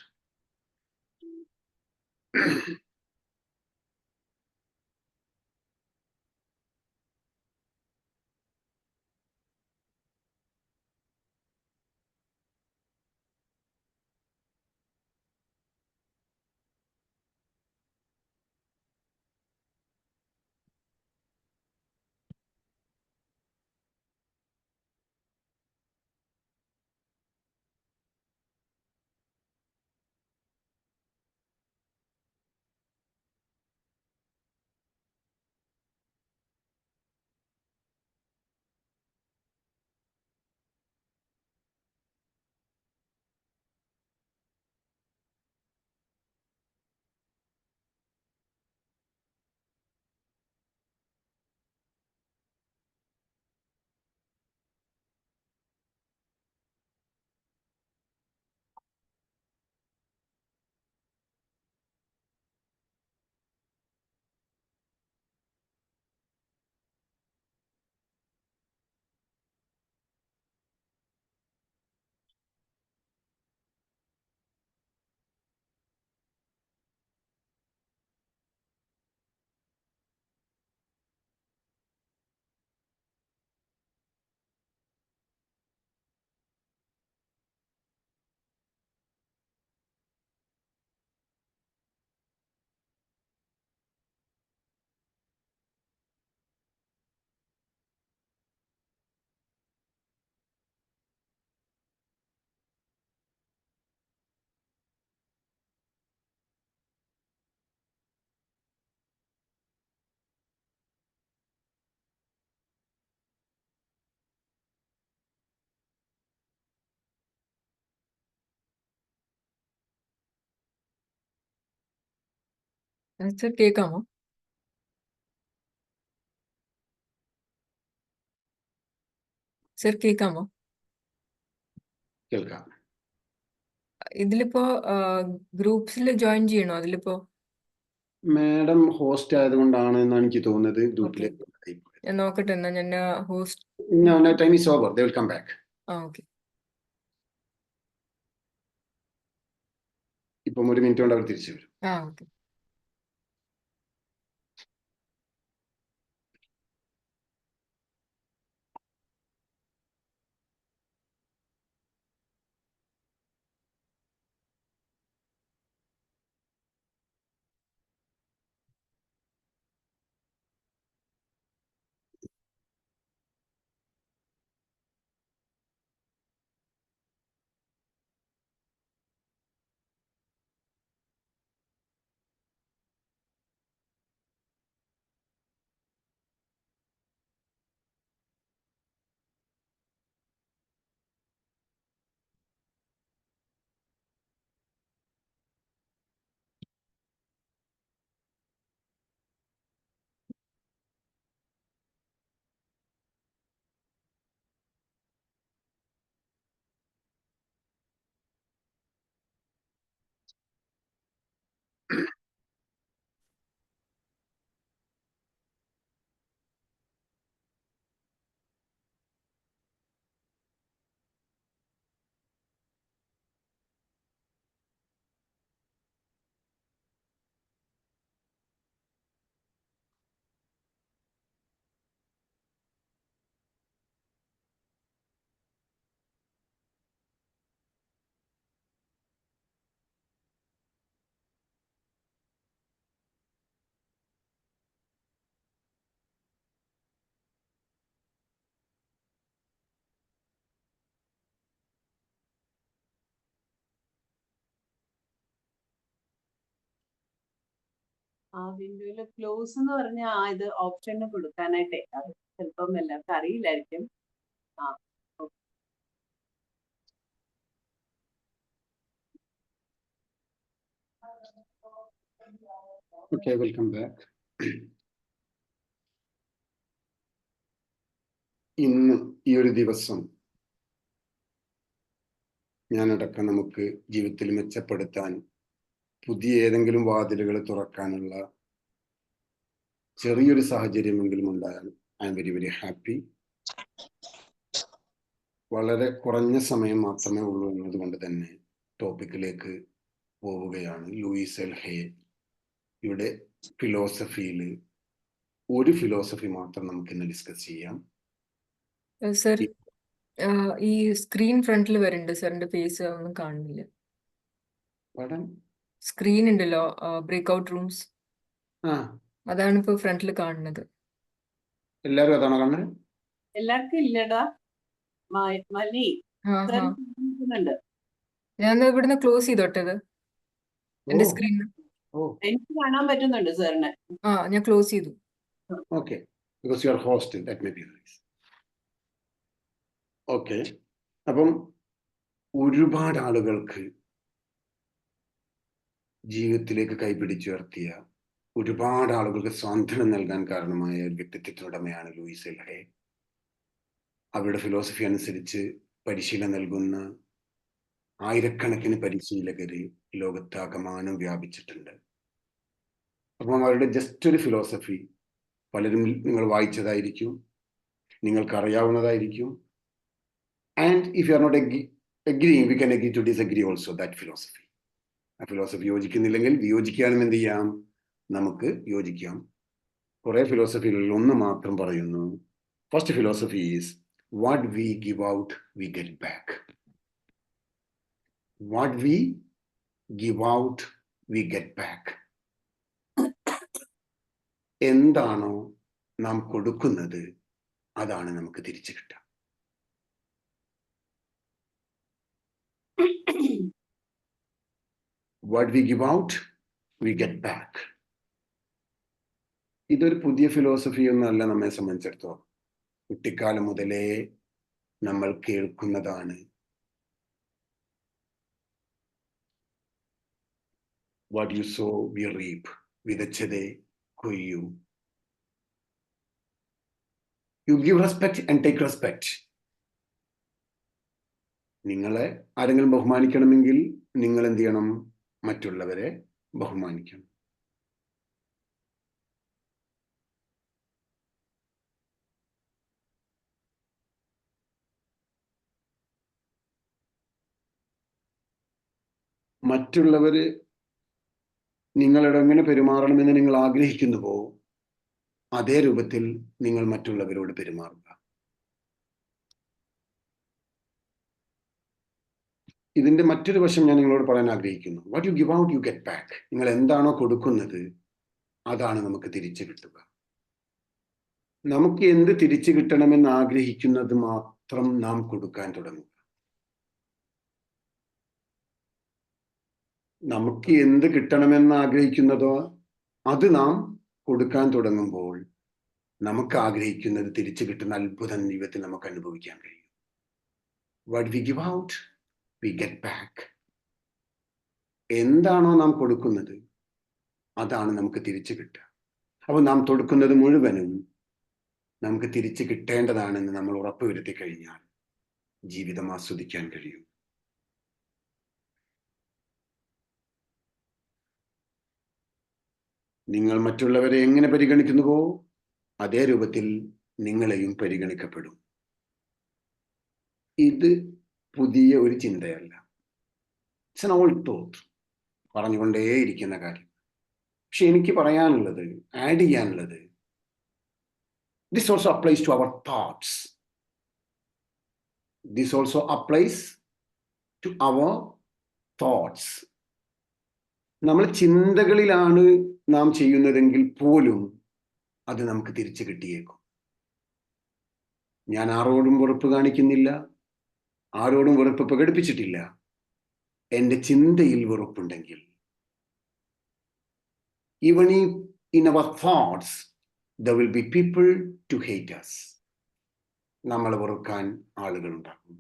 Sir കേൾക്കാമോ? സർ കേൾക്കാമോ? കേൾക്കാം. ഇതിലിപ്പോ ഗ്രൂപ്പ്സിൽ ജോയിൻ ചെയ്യണോ? അതിലിപ്പോ മാഡം ഹോസ്റ്റ് ആയതുകൊണ്ടാണ് എന്നാണ് എനിക്ക് തോന്നുന്നത് ഓക്കെ, ഗ്രൂപ്പിലേക്ക്. ഞാൻ നോക്കട്ടെ എന്നാ. ഞാൻ host. Time is over, they will come back. Okay. ഇപ്പം 1 മിനിറ്റ് കൊണ്ട് അവർ തിരിച്ചു വരും. ഓക്കെ. ആ വിൻഡോയില് ക്ലോസ് എന്ന് പറഞ്ഞ ഇത് ഓപ്ഷന് കൊടുക്കാനായിട്ടേ, അത് ചിലപ്പം എല്ലാവർക്കും അറിയില്ലായിരിക്കും. ആ ഓക്കെ, വെൽക്കം ബാക്ക്. ഇന്ന് ഈ ഒരു ദിവസം ഞാനടക്കം നമുക്ക് ജീവിതത്തിൽ മെച്ചപ്പെടുത്താൻ പുതിയ ഏതെങ്കിലും വാതിലുകൾ തുറക്കാനുള്ള ചെറിയൊരു സാഹചര്യമെങ്കിലും ഉണ്ടായാൽ I am very very happy. വളരെ കുറഞ്ഞ സമയം മാത്രമേ ഉള്ളൂ എന്നതുകൊണ്ട് തന്നെ ടോപ്പിക്കിലേക്ക് പോവുകയാണ്. ലൂയിസ് എൽ ഹേ ഇവിടെ ഫിലോസഫിയിൽ ഒരു ഫിലോസഫി മാത്രം നമുക്ക് ഇന്ന് ഡിസ്കസ് ചെയ്യാം. സർ, ഈ സ്ക്രീൻ ഫ്രണ്ടിൽ വരുന്നുണ്ട്. സാറിന്റെ ഫേസ് ഒന്നും കാണുന്നില്ല. പടം സ്ക്രീൻ ഉണ്ടല്ലോ, ബ്രേക്ക്ഔട്ട് റൂംസ്, ആ അതാണ് ഇപ്പൊ ഫ്രണ്ടിൽ കാണുന്നത്. എല്ലാവരും അതാണോ കാണുന്നത്? എല്ലാവർക്കും ഇല്ലടാ. മലി ണ്ട്. ഞാൻ ഇവിടുന്ന് ക്ലോസ് ചെയ്തോട്ടത് എന്റെ സ്ക്രീൻ. എനിക്ക് കാണാൻ പറ്റുന്നുണ്ട് സാറിന്. ഞാൻ ക്ലോസ് ചെയ്തു. Okay, because you are host, that may be the reason. Okay, അപ്പം ഒരുപാട് ആളുകൾക്ക് ജീവിതത്തിലേക്ക് കൈപിടിച്ചുയർത്തിയ, ഒരുപാട് ആളുകൾക്ക് സ്വാതന്ത്ര്യം നൽകാൻ കാരണമായ ഒരു വ്യക്തിത്വത്തിനുടമയാണ് ലൂയിസ് എൽ ഹേ. അവരുടെ ഫിലോസഫി അനുസരിച്ച് പരിശീലനം നൽകുന്ന ആയിരക്കണക്കിന് പരിശീലകര് ലോകത്താകമാനം വ്യാപിച്ചിട്ടുണ്ട്. അപ്പം അവരുടെ ജസ്റ്റ് ഒരു ഫിലോസഫി പലരും നിങ്ങൾ വായിച്ചതായിരിക്കും, നിങ്ങൾക്ക് അറിയാവുന്നതായിരിക്കും. And if you are not agreeing, we can agree to disagree also that philosophy. ആ ഫിലോസഫി യോജിക്കുന്നില്ലെങ്കിൽ വിയോജിക്കാനും എന്ത് ചെയ്യാം, നമുക്ക് യോജിക്കാം. കുറെ ഫിലോസഫികളിൽ ഒന്ന് മാത്രം പറയുന്നു. First philosophy is what we give out we get back. What we give out we get back. എന്താണോ നാം കൊടുക്കുന്നത് അതാണ് നമുക്ക് തിരിച്ചു കിട്ടുക. What we give out, we get back. ഇതൊരു പുതിയ ഫിലോസഫി ഒന്നല്ല നമ്മെ സംബന്ധിച്ചിടത്തോളം. കുട്ടിക്കാലം മുതലേ നമ്മൾ കേൾക്കുന്നതാണ്. What you sow, we reap. വിതച്ചതേ കൊയ്യൂ. You give respect and take respect. നിങ്ങളെ ആരെങ്കിലും ബഹുമാനിക്കണമെങ്കിൽ നിങ്ങൾ എന്ത് ചെയ്യണം? മറ്റുള്ളവരെ ബഹുമാനിക്കണം. മറ്റുള്ളവര് നിങ്ങളോട് എങ്ങനെ പെരുമാറണമെന്ന് നിങ്ങൾ ആഗ്രഹിക്കുന്നുവോ അതേ രൂപത്തിൽ നിങ്ങൾ മറ്റുള്ളവരോട് പെരുമാറുക. ഇതിന്റെ മറ്റൊരു വശം ഞാൻ നിങ്ങളോട് പറയാൻ ആഗ്രഹിക്കുന്നു. What you give out you get back. നിങ്ങൾ എന്താണോ കൊടുക്കുന്നത് അതാണ് നമുക്ക് തിരിച്ചു കിട്ടുക. നമുക്ക് എന്ത് തിരിച്ചു കിട്ടണമെന്ന് ആഗ്രഹിക്കുന്നത് മാത്രം നാം കൊടുക്കാൻ തുടങ്ങുക. നമുക്ക് എന്ത് കിട്ടണമെന്ന് ആഗ്രഹിക്കുന്നതോ അത് നാം കൊടുക്കാൻ തുടങ്ങുമ്പോൾ നമുക്ക് ആഗ്രഹിക്കുന്നത് തിരിച്ചു കിട്ടുന്ന അത്ഭുതം ജീവിതത്തിൽ നമുക്ക് അനുഭവിക്കാൻ കഴിയും. What we give out we get back. എന്താണോ നാം കൊടുക്കുന്നത് അതാണ് നമുക്ക് തിരിച്ചു കിട്ടുക. അപ്പോൾ നാം കൊടുക്കുന്നത് മുഴുവനും നമുക്ക് തിരിച്ചു കിട്ടേണ്ടതാണെന്ന് നമ്മൾ ഉറപ്പുവരുത്തി കഴിഞ്ഞാൽ ജീവിതം ആസ്വദിക്കാൻ കഴിയും. നിങ്ങൾ മറ്റുള്ളവരെ എങ്ങനെ പരിഗണിക്കുന്നുവോ അതേ രൂപത്തിൽ നിങ്ങളെയും പരിഗണിക്കപ്പെടും. ഇത് പുതിയ ഒരു ചിന്തയല്ല. It's an old thought. പറഞ്ഞുകൊണ്ടേയിരിക്കുന്ന കാര്യം. പക്ഷെ എനിക്ക് പറയാനുള്ളത്, ആഡ് ചെയ്യാനുള്ളത്, this also applies to our thoughts. This also applies to our thoughts. നമ്മൾ ചിന്തകളിലാണ് നാം ചെയ്യുന്നതെങ്കിൽ പോലും അത് നമുക്ക് തിരിച്ചു കിട്ടിയേക്കും. ഞാൻ ആരോടും വെറുപ്പ് കാണിക്കുന്നില്ല, ആരോടും വെറുപ്പ് പ്രകടിപ്പിച്ചിട്ടില്ല. എൻ്റെ ചിന്തയിൽ വെറുപ്പുണ്ടെങ്കിൽ, even in our thoughts, there will be people to hate us. നമ്മൾ വെറുക്കാൻ ആളുകളുണ്ടാകും.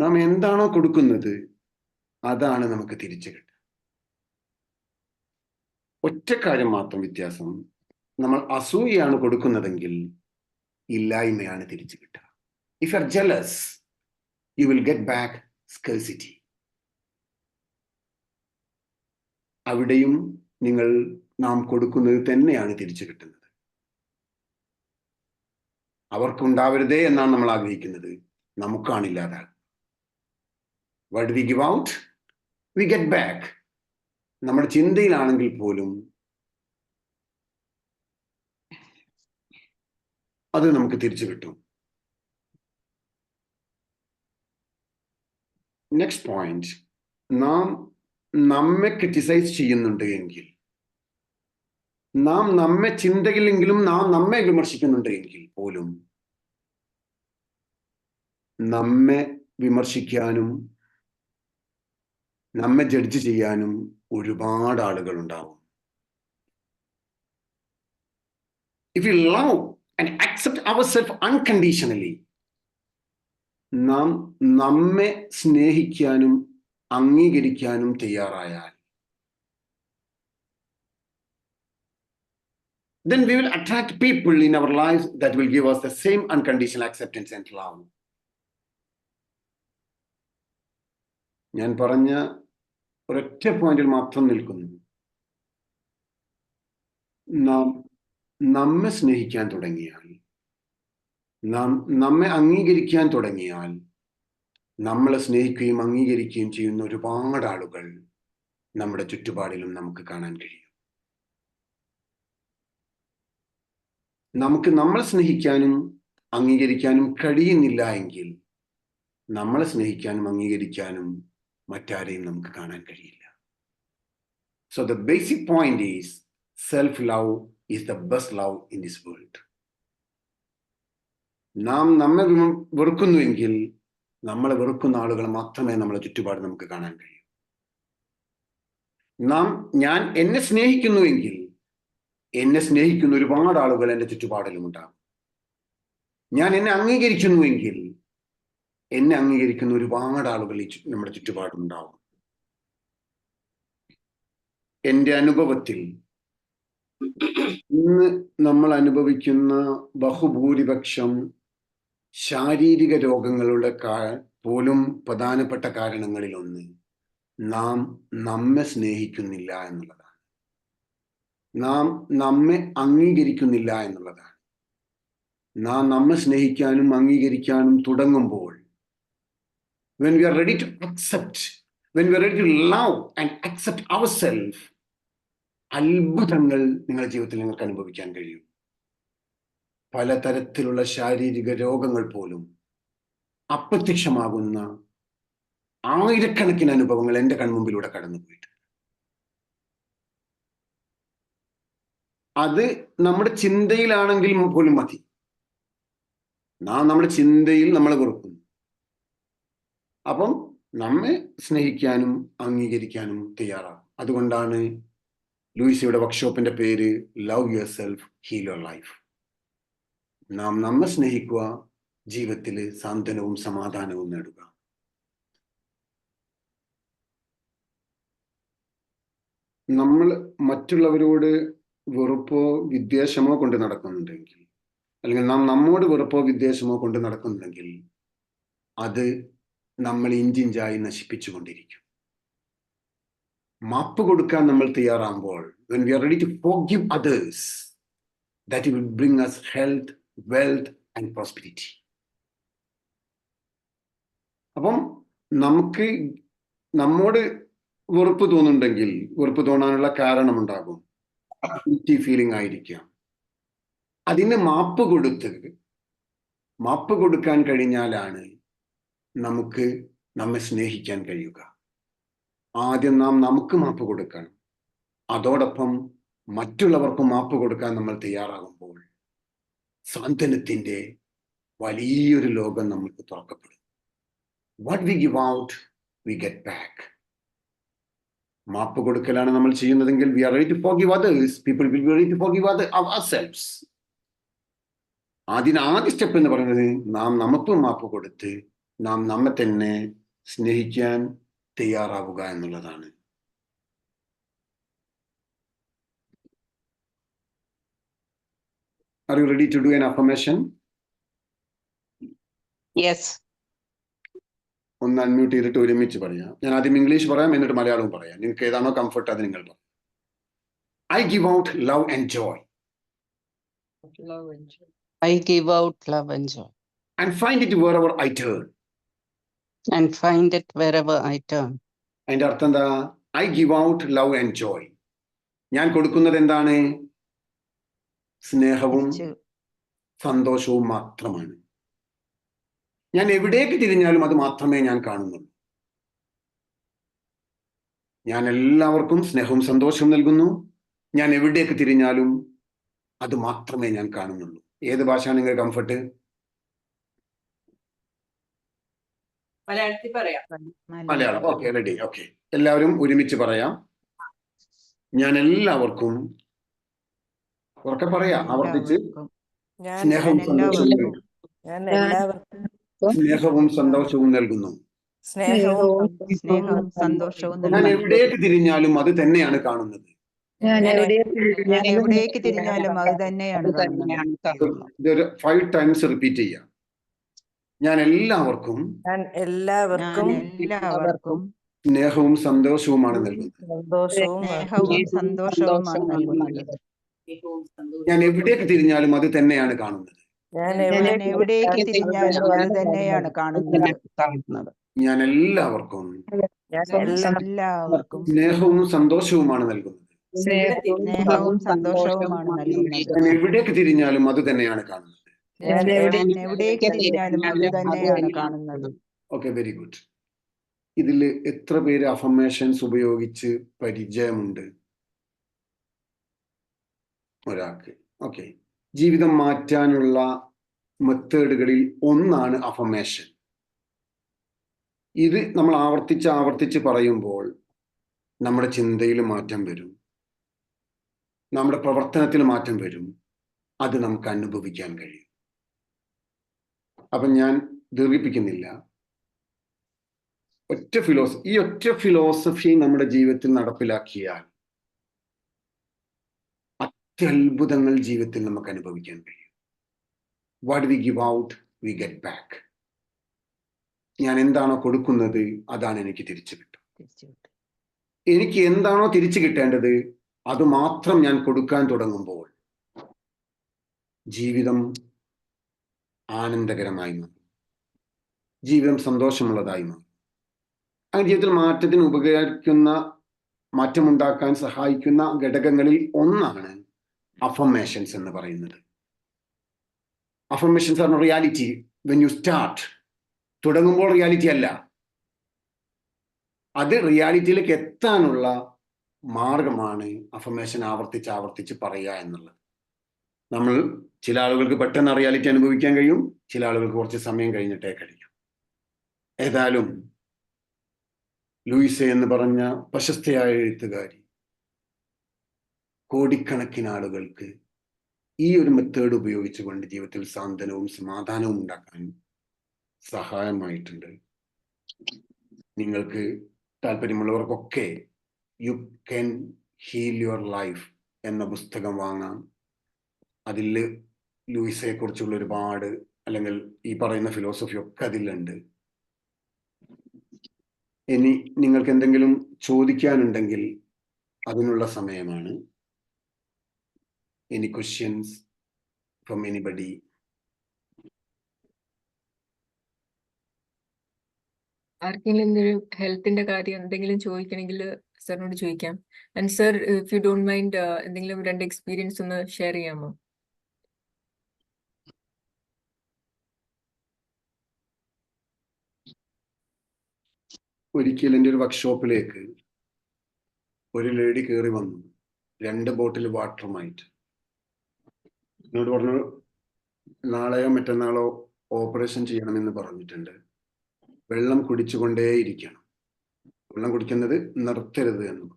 നാം എന്താണോ കൊടുക്കുന്നത് അതാണ് നമുക്ക് തിരിച്ചു കിട്ടുക. ഒറ്റ കാര്യം മാത്രം വ്യത്യാസം, നമ്മൾ അസൂയയാണ് കൊടുക്കുന്നതെങ്കിൽ ഇല്ലായ്മയാണ് തിരിച്ചു കിട്ടുക. If you R jealous you will get back scarcity. അവിടെയും നാം കൊടുക്കുന്നത് തന്നെയാണ് തിരിച്ചു കിട്ടുന്നത്. അവർക്കുണ്ടാവരുതേ എന്നാണ് നമ്മൾ ആഗ്രഹിക്കുന്നത്, നമുക്കാണില്ലാതാകും. What we give out, we get back. നമ്മുടെ ചിന്തയിലാണെങ്കിൽ പോലും അത് നമുക്ക് തിരിച്ചു കിട്ടും. നെക്സ്റ്റ് പോയിന്റ്, നാം നമ്മെ ക്രിറ്റിസൈസ് ചെയ്യുന്നുണ്ട് എങ്കിൽ, നാം നമ്മെ ചിന്തയിലെങ്കിലും നാം നമ്മെ വിമർശിക്കുന്നുണ്ട് എങ്കിൽ പോലും നമ്മെ വിമർശിക്കാനും നമ്മെ ജഡ്ജ് ചെയ്യാനും ഒരുപാട് ആളുകൾ ഉണ്ടാവും. If we love and accept ourselves unconditionally, നാം നമ്മെ സ്നേഹിക്കാനും അംഗീകരിക്കാനും തയ്യാറായാൽ, then we will attract people in our lives that will give us the same unconditional acceptance and love. ഞാൻ പറഞ്ഞ ഒരൊറ്റ പോയിന്റിൽ മാത്രം നിൽക്കുന്നു. നാം നമ്മെ സ്നേഹിക്കാൻ തുടങ്ങിയാൽ, നാം നമ്മെ അംഗീകരിക്കാൻ തുടങ്ങിയാൽ, നമ്മളെ സ്നേഹിക്കുകയും അംഗീകരിക്കുകയും ചെയ്യുന്ന ഒരുപാട് ആളുകൾ നമ്മുടെ ചുറ്റുപാടിലും നമുക്ക് കാണാൻ കഴിയും. നമുക്ക് നമ്മളെ സ്നേഹിക്കാനും അംഗീകരിക്കാനും കഴിയുന്നില്ല എങ്കിൽ നമ്മളെ സ്നേഹിക്കാനും അംഗീകരിക്കാനും മറ്റാരെയും നമുക്ക് കാണാൻ കഴിയില്ല. So the basic point is, self-love is the best love in this world. നാം നമ്മെ വെറുക്കുന്നുവെങ്കിൽ നമ്മളെ വെറുക്കുന്ന ആളുകൾ മാത്രമേ നമ്മളെ ചുറ്റുപാട് നമുക്ക് കാണാൻ കഴിയൂ. ഞാൻ എന്നെ സ്നേഹിക്കുന്നുവെങ്കിൽ എന്നെ സ്നേഹിക്കുന്ന ഒരുപാട് ആളുകൾ എൻ്റെ ചുറ്റുപാടിലും ഉണ്ടാകും. ഞാൻ എന്നെ അംഗീകരിക്കുന്നുവെങ്കിൽ എന്നെ അംഗീകരിക്കുന്ന ഒരുപാട് ആളുകൾ നമ്മുടെ ചുറ്റുപാടുണ്ടാവും. എൻ്റെ അനുഭവത്തിൽ ഇന്ന് നമ്മൾ അനുഭവിക്കുന്ന ബഹുഭൂരിപക്ഷം ശാരീരിക രോഗങ്ങളുടെ പോലും പ്രധാനപ്പെട്ട കാരണങ്ങളിൽ ഒന്ന് നാം നമ്മെ സ്നേഹിക്കുന്നില്ല എന്നുള്ളതാണ്. നാം നമ്മെ അംഗീകരിക്കുന്നില്ല എന്നുള്ളതാണ്. നാം നമ്മെ സ്നേഹിക്കാനും അംഗീകരിക്കാനും തുടങ്ങുമ്പോൾ, when we are ready to accept, when we are ready to love and accept ourselves, അത്ഭുതങ്ങൾ നിങ്ങളുടെ ജീവിതത്തിൽ നിങ്ങൾക്ക് അനുഭവിക്കാൻ കഴിയും. പലതരത്തിലുള്ള ശാരീരിക രോഗങ്ങൾ പോലും അപ്രത്യക്ഷമാകുന്ന ആയിരക്കണക്കിന് അനുഭവങ്ങൾ എൻ്റെ കൺമുമ്പിലൂടെ കടന്നുപോയിട്ടുണ്ട്. അത് നമ്മുടെ ചിന്തയിലാണെങ്കിൽ പോലും മതി. നാം നമ്മുടെ ചിന്തയിൽ നമ്മളെ വെറുക്കുന്നു. അപ്പം നമ്മെ സ്നേഹിക്കാനും അംഗീകരിക്കാനും തയ്യാറാകും. അതുകൊണ്ടാണ് ലൂയിസയുടെ വർക്ക്ഷോപ്പിന്റെ പേര് love your self, heal your life. നാം നമ്മെ സ്നേഹിക്കുക, ജീവിതത്തിൽ സാന്ത്വനവും സമാധാനവും നേടുക. നമ്മൾ മറ്റുള്ളവരോട് വെറുപ്പോ വിദ്വേഷമോ കൊണ്ട് നടക്കുന്നുണ്ടെങ്കിൽ, അല്ലെങ്കിൽ നാം നമ്മോട് വെറുപ്പോ വിദ്വേഷമോ കൊണ്ട് നടക്കുന്നുണ്ടെങ്കിൽ, അത് നമ്മൾ ഇഞ്ചിഞ്ചായി നശിപ്പിച്ചുകൊണ്ടിരിക്കും. മാപ്പ് കൊടുക്കാൻ നമ്മൾ തയ്യാറാകുമ്പോൾ, when we are ready to forgive others, that will bring us health, wealth and prosperity. അപ്പം നമുക്ക് നമ്മോട് വെറുപ്പ് തോന്നുന്നുണ്ടെങ്കിൽ വെറുപ്പ് തോന്നാനുള്ള കാരണമുണ്ടാകും. ഗിൽറ്റി ഫീലിംഗ് ആയിരിക്കാം. അതിന് മാപ്പ് കൊടുക്കാൻ കഴിഞ്ഞാലാണ് നമുക്ക് നമ്മെ സ്നേഹിക്കാൻ കഴിയുക. ആദ്യം നാം നമുക്ക് മാപ്പ് കൊടുക്കണം. അതോടൊപ്പം മറ്റുള്ളവർക്കും മാപ്പ് കൊടുക്കാൻ നമ്മൾ തയ്യാറാകുമ്പോൾ സാന്ത്വനത്തിന്റെ വലിയൊരു ലോകം നമുക്ക് തുറക്കപ്പെടും. What we give out, we get back. മാപ്പ് കൊടുക്കലാണ് നമ്മൾ ചെയ്യുന്നതെങ്കിൽ we are ready to forgive others. People will be ready to forgive ourselves. ആദ്യ സ്റ്റെപ്പ് എന്ന് പറയുന്നത് നാം നമുക്ക് മാപ്പ് കൊടുത്ത് നാം നമ്മെ തന്നെ സ്നേഹിക്കാൻ തയ്യാറാവുക എന്നുള്ളതാണ്. Are you ready to do an affirmation? Yes. ഒന്ന് അൺമ്യൂട്ട് ചെയ്തിട്ട് ഒരുമിച്ച് പറയാം. ഞാൻ ആദ്യം ഇംഗ്ലീഷ് പറയാം, എന്നിട്ട് മലയാളവും പറയാം. നിങ്ങൾക്ക് ഏതാണോ കംഫർട്ട് അത് നിങ്ങൾ പറയാം. I give out love and joy. I give out love and joy. And find it wherever I turn. And find it wherever I turn. അതിന്റെ അർത്ഥം എന്താ? I give out love and joy. ഞാൻ കൊടുക്കുന്നത് എന്താണ്? സ്നേഹവും സന്തോഷവും മാത്രമാണ്. ഞാൻ എവിടേക്ക് തിരിഞ്ഞാലും അത് മാത്രമേ ഞാൻ കാണുന്നുള്ളൂ. ഞാൻ എല്ലാവർക്കും സ്നേഹവും സന്തോഷവും നൽകുന്നു. ഞാൻ എവിടേക്ക് തിരിഞ്ഞാലും അത് മാത്രമേ ഞാൻ കാണുന്നുള്ളൂ. ഏത് ഭാഷയാണ് നിങ്ങൾ കംഫർട്ട്? മലയാളത്തിൽ പറയാം. മലയാളം. Okay, ready. ഓക്കെ, എല്ലാവരും ഒരുമിച്ച് പറയാം. ഞാൻ എല്ലാവർക്കും, ഉറക്കെ പറയാം, ആവർത്തിച്ച്, സ്നേഹവും സന്തോഷവും നൽകുന്നു. സ്നേഹവും സന്തോഷവും ഞാൻ എവിടേക്ക് തിരിഞ്ഞാലും അത് തന്നെയാണ് കാണുന്നത്. ഞാൻ എവിടേക്ക് തിരിഞ്ഞാലും അത് തന്നെയാണ് കാണുന്നത്. ഇതൊരു 5 times റിപ്പീറ്റ് ചെയ്യാം. ഞാൻ എല്ലാവർക്കും സ്നേഹവും സന്തോഷവുമാണ് നൽകുന്നത്. ഞാൻ എവിടേക്ക് തിരിഞ്ഞാലും അത് തന്നെയാണ് കാണുന്നത്. ഞാൻ എല്ലാവർക്കും സ്നേഹവും സന്തോഷവുമാണ് നൽകുന്നത്. ഞാൻ എവിടേക്ക് തിരിഞ്ഞാലും അത് തന്നെയാണ് കാണുന്നത്. Okay, very good. ഇതിൽ എത്ര പേര് അഫർമേഷൻസ് ഉപയോഗിച്ച് പരിചയമുണ്ട്? ഒരാൾക്ക്. ഓക്കെ, ജീവിതം മാറ്റാനുള്ള മെത്തേഡുകളിൽ ഒന്നാണ് അഫർമേഷൻ. ഇത് നമ്മൾ ആവർത്തിച്ച് പറയുമ്പോൾ നമ്മുടെ ചിന്തയിൽ മാറ്റം വരും, നമ്മുടെ പ്രവർത്തനത്തിൽ മാറ്റം വരും. അത് നമുക്ക് അനുഭവിക്കാൻ കഴിയും. അപ്പം ഞാൻ ദീർഘിപ്പിക്കുന്നില്ല. ഈ ഒറ്റ ഫിലോസഫി നമ്മുടെ ജീവിതത്തിൽ നടപ്പിലാക്കിയാൽ അത്യത്ഭുതങ്ങൾ ജീവിതത്തിൽ നമുക്ക് അനുഭവിക്കാൻ കഴിയും. What we give out we get back. ഞാൻ എന്താണോ കൊടുക്കുന്നത് അതാണ് എനിക്ക് തിരിച്ചു കിട്ടും. എനിക്ക് എന്താണോ തിരിച്ചു കിട്ടേണ്ടത് അത് മാത്രം ഞാൻ കൊടുക്കാൻ തുടങ്ങുമ്പോൾ ജീവിതം ആനന്ദകരമായി മാറും, ജീവിതം സന്തോഷമുള്ളതായി മാറും. അങ്ങനെ ജീവിതത്തിൽ മാറ്റത്തിന് ഉപകരിക്കുന്ന, മാറ്റമുണ്ടാക്കാൻ സഹായിക്കുന്ന ഘടകങ്ങളിൽ ഒന്നാണ് അഫർമേഷൻസ് എന്ന് പറയുന്നത്. അഫർമേഷൻസ് ആണ് റിയാലിറ്റി. വെൻ യു സ്റ്റാർട്ട്, തുടങ്ങുമ്പോൾ റിയാലിറ്റി അല്ല, അത് റിയാലിറ്റിയിലേക്ക് എത്താനുള്ള മാർഗമാണ് അഫർമേഷൻ ആവർത്തിച്ച് പറയുക എന്നുള്ളത്. നമ്മൾ ചില ആളുകൾക്ക് പെട്ടെന്ന് റിയാലിറ്റി അനുഭവിക്കാൻ കഴിയും, ചില ആളുകൾക്ക് കുറച്ച് സമയം കഴിഞ്ഞിട്ടേ കഴിയും. ഏതായാലും ലൂയിസ എന്ന് പറഞ്ഞ പ്രശസ്തയായ എഴുത്തുകാരി കോടിക്കണക്കിന് ആളുകൾക്ക് ഈ ഒരു മെത്തേഡ് ഉപയോഗിച്ചുകൊണ്ട് ജീവിതത്തിൽ സാന്ത്വനവും സമാധാനവും ഉണ്ടാക്കാൻ സഹായമായിട്ടുണ്ട്. നിങ്ങൾക്ക് താല്പര്യമുള്ളവർക്കൊക്കെ you can heal your life എന്ന പുസ്തകം വാങ്ങാം. അതിൽ ലൂയിസയെ കുറിച്ചുള്ള ഒരുപാട്, അല്ലെങ്കിൽ ഈ പറയുന്ന ഫിലോസഫി ഒക്കെ അതിലുണ്ട്. ഇനി നിങ്ങൾക്ക് എന്തെങ്കിലും ചോദിക്കാനുണ്ടെങ്കിൽ അതിനുള്ള സമയമാണ്. Any questions from anybody? ആർക്കെങ്കിലും എന്തെങ്കിലും ഹെൽത്തിന്റെ കാര്യം എന്തെങ്കിലും ചോദിക്കണമെങ്കിൽ സാറിനോട് ചോദിക്കാം. And sir, if you don't mind, എന്തെങ്കിലും 2 എക്സ്പീരിയൻസ് ഒന്ന് ഷെയർ ചെയ്യാമോ? ഒരിക്കൽ എൻ്റെ ഒരു വർക്ക്ഷോപ്പിലേക്ക് ഒരു ലേഡി കയറി വന്നു, 2 ബോട്ടിൽ വാട്ടറുമായിട്ട്. എന്നോട് പറഞ്ഞു, നാളെയോ മറ്റന്നാളോ ഓപ്പറേഷൻ ചെയ്യണമെന്ന് പറഞ്ഞിട്ടുണ്ട്, വെള്ളം കുടിച്ചുകൊണ്ടേയിരിക്കണം, വെള്ളം കുടിക്കുന്നത് നിർത്തരുത് എന്ന്.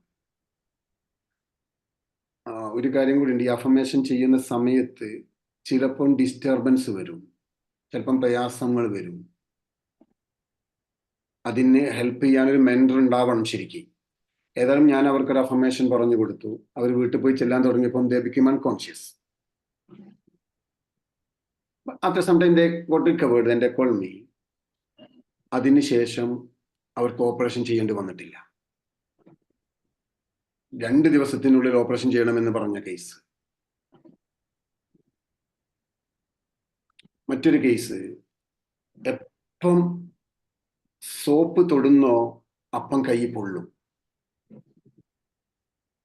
ഒരു കാര്യം കൂടി ഉണ്ട്, ഈ അഫർമേഷൻ ചെയ്യുന്ന സമയത്ത് ചിലപ്പം ഡിസ്റ്റർബൻസ് വരും, ചിലപ്പം പ്രയാസങ്ങൾ വരും. അതിന് ഹെൽപ്പ് ചെയ്യാനൊരു മെന്റർ ഉണ്ടാവണം ശരിക്കും. ഏതായാലും ഞാൻ അവർക്കൊരു അഫർമേഷൻ പറഞ്ഞു കൊടുത്തു. അവർ വീട്ടിൽ പോയി ചെല്ലാൻ തുടങ്ങിയപ്പം they become unconscious. After some time they got recovered and they called me. അതിനുശേഷം അവർക്ക് ഓപ്പറേഷൻ ചെയ്യേണ്ടി വന്നിട്ടില്ല. 2 ദിവസത്തിനുള്ളിൽ ഓപ്പറേഷൻ ചെയ്യണമെന്ന് പറഞ്ഞ കേസ്. മറ്റൊരു കേസ്, എപ്പം സോപ്പ് തൊടുന്നോ അപ്പം കൈ പൊള്ളും.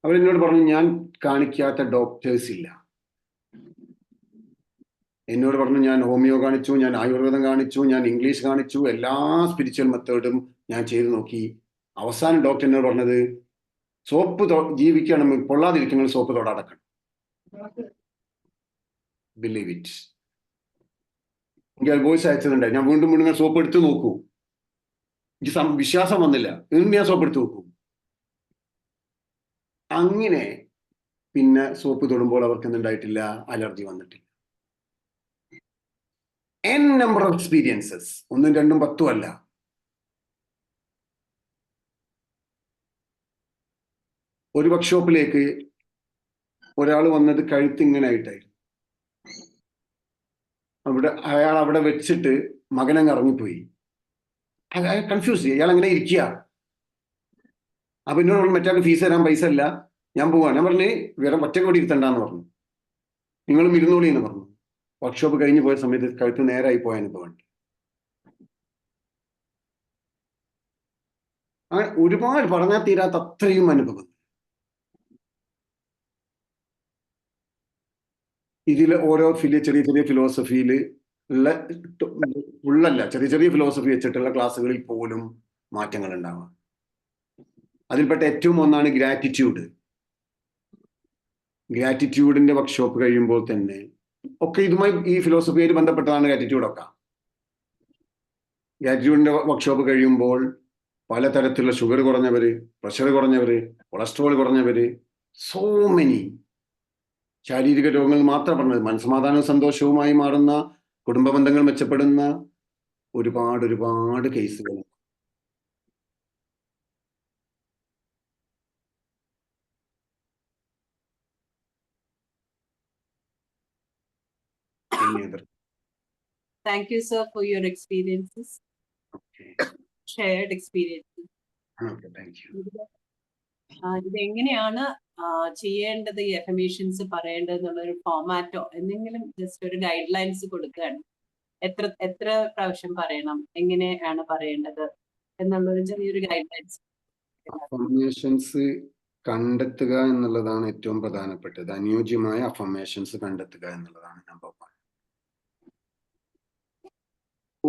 അവരെന്നോട് പറഞ്ഞു, ഞാൻ കാണിക്കാത്ത ഡോക്ടേഴ്സ് ഇല്ല. എന്നോട് പറഞ്ഞു, ഞാൻ ഹോമിയോ കാണിച്ചു, ഞാൻ ആയുർവേദം കാണിച്ചു, ഞാൻ ഇംഗ്ലീഷ് കാണിച്ചു, എല്ലാ സ്പിരിച്വൽ മെത്തേഡും ഞാൻ ചെയ്തു നോക്കി. അവസാനം ഡോക്ടർ എന്നോട് പറഞ്ഞത്, സോപ്പ് ജീവിക്കണം, പൊള്ളാതിരിക്കുന്ന സോപ്പ് തൊടാടക്കണം. Believe it. എനിക്ക് വോയിസ് അയച്ചതുണ്ടായി. ഞാൻ വീണ്ടും വീണ്ടും സോപ്പ് എടുത്ത് നോക്കൂ, എനിക്ക് വിശ്വാസം വന്നില്ല. വീണ്ടും ഞാൻ സോപ്പ് എടുത്ത് നോക്കൂ. അങ്ങനെ പിന്നെ സോപ്പ് തൊടുമ്പോൾ അവർക്ക് എന്തുണ്ടായിട്ടില്ല, അലർജി വന്നിട്ടില്ല. n നമ്പർ ഓഫ് എക്സ്പീരിയൻസസ്, 1, 2, 10 അല്ല. ഒരു വർക്ക്ഷോപ്പിലേക്ക് ഒരാൾ വന്നത് കഴുത്ത് ഇങ്ങനെ ആയിട്ടായിരുന്നു. അയാൾ അവിടെ വെച്ചിട്ട് മകനങ്ങ് ഇറങ്ങിപ്പോയി. അയാൾ കൺഫ്യൂസ് ചെയ്യും, അയാൾ അങ്ങനെ ഇരിക്കുക. അപ്പൊ എന്നോട് മറ്റേ ഫീസ് തരാൻ പൈസ ഇല്ല, ഞാൻ പോവാണ്. ഞാൻ പറഞ്ഞ് വേറെ ഒറ്റ കൂടി ഇരുത്തണ്ടെന്ന് പറഞ്ഞു, നിങ്ങളും ഇരുന്നോളി എന്ന് പറഞ്ഞു. വർക്ക്ഷോപ്പ് കഴിഞ്ഞ് പോയ സമയത്ത് കഴുത്ത് നേരായി പോയ അനുഭവമുണ്ട്. അങ്ങനെ ഒരുപാട് പറഞ്ഞാൽ തീരാത്ത അത്രയും അനുഭവം. ഇതിൽ ഓരോ ചെറിയ ചെറിയ ഫിലോസഫിയിൽ ഉള്ള ചെറിയ ഫിലോസഫി വെച്ചിട്ടുള്ള ക്ലാസ്സുകളിൽ പോലും മാറ്റങ്ങൾ ഉണ്ടാവാം. അതിൽപ്പെട്ട ഏറ്റവും ഒന്നാണ് ഗ്രാറ്റിറ്റ്യൂഡ്. ഗ്രാറ്റിറ്റ്യൂഡിന്റെ വർക്ക്ഷോപ്പ് കഴിയുമ്പോൾ തന്നെ ഒക്കെ ഇതുമായി, ഈ ഫിലോസഫിയായിട്ട് ബന്ധപ്പെട്ടതാണ് ഗ്രാറ്റിറ്റ്യൂഡൊക്കെ. ഗ്രാറ്റിറ്റ്യൂഡിന്റെ വർക്ക്ഷോപ്പ് കഴിയുമ്പോൾ പലതരത്തിലുള്ള ഷുഗർ കുറഞ്ഞവര്, പ്രഷർ കുറഞ്ഞവര്, കൊളസ്ട്രോൾ കുറഞ്ഞവര്, സോ മെനി ശാരീരിക രോഗങ്ങൾ മാത്രം പറഞ്ഞത്, മനസ്സമാധാനവും സന്തോഷവുമായി മാറുന്ന, കുടുംബ ബന്ധങ്ങൾ മെച്ചപ്പെടുന്ന ഒരുപാട് കേസുകൾ. any other? Thank you, sir, for your experiences, Okay. shared experiences. Okay, thank you. ഇതെങ്ങനെയാണ് ചെയ്യേണ്ടത്, ഈ എഫർമേഷൻസ് പറയേണ്ടത് എന്നുള്ളൊരു ഫോമാറ്റോ എന്തെങ്കിലും ജസ്റ്റ് ഒരു ഗൈഡ് ലൈൻസ് കൊടുക്കുകയാണ്. എത്ര പ്രാവശ്യം പറയണം, എങ്ങനെയാണ് പറയേണ്ടത് എന്നുള്ളൊരു ചെറിയൊരു ഗൈഡ് ലൈൻസ്. അഫർമേഷൻസ് കണ്ടെത്തുക എന്നുള്ളതാണ് ഏറ്റവും പ്രധാനപ്പെട്ടത്. അനുയോജ്യമായ അഫർമേഷൻസ് കണ്ടെത്തുക എന്നുള്ളതാണ് നമ്പർ 1.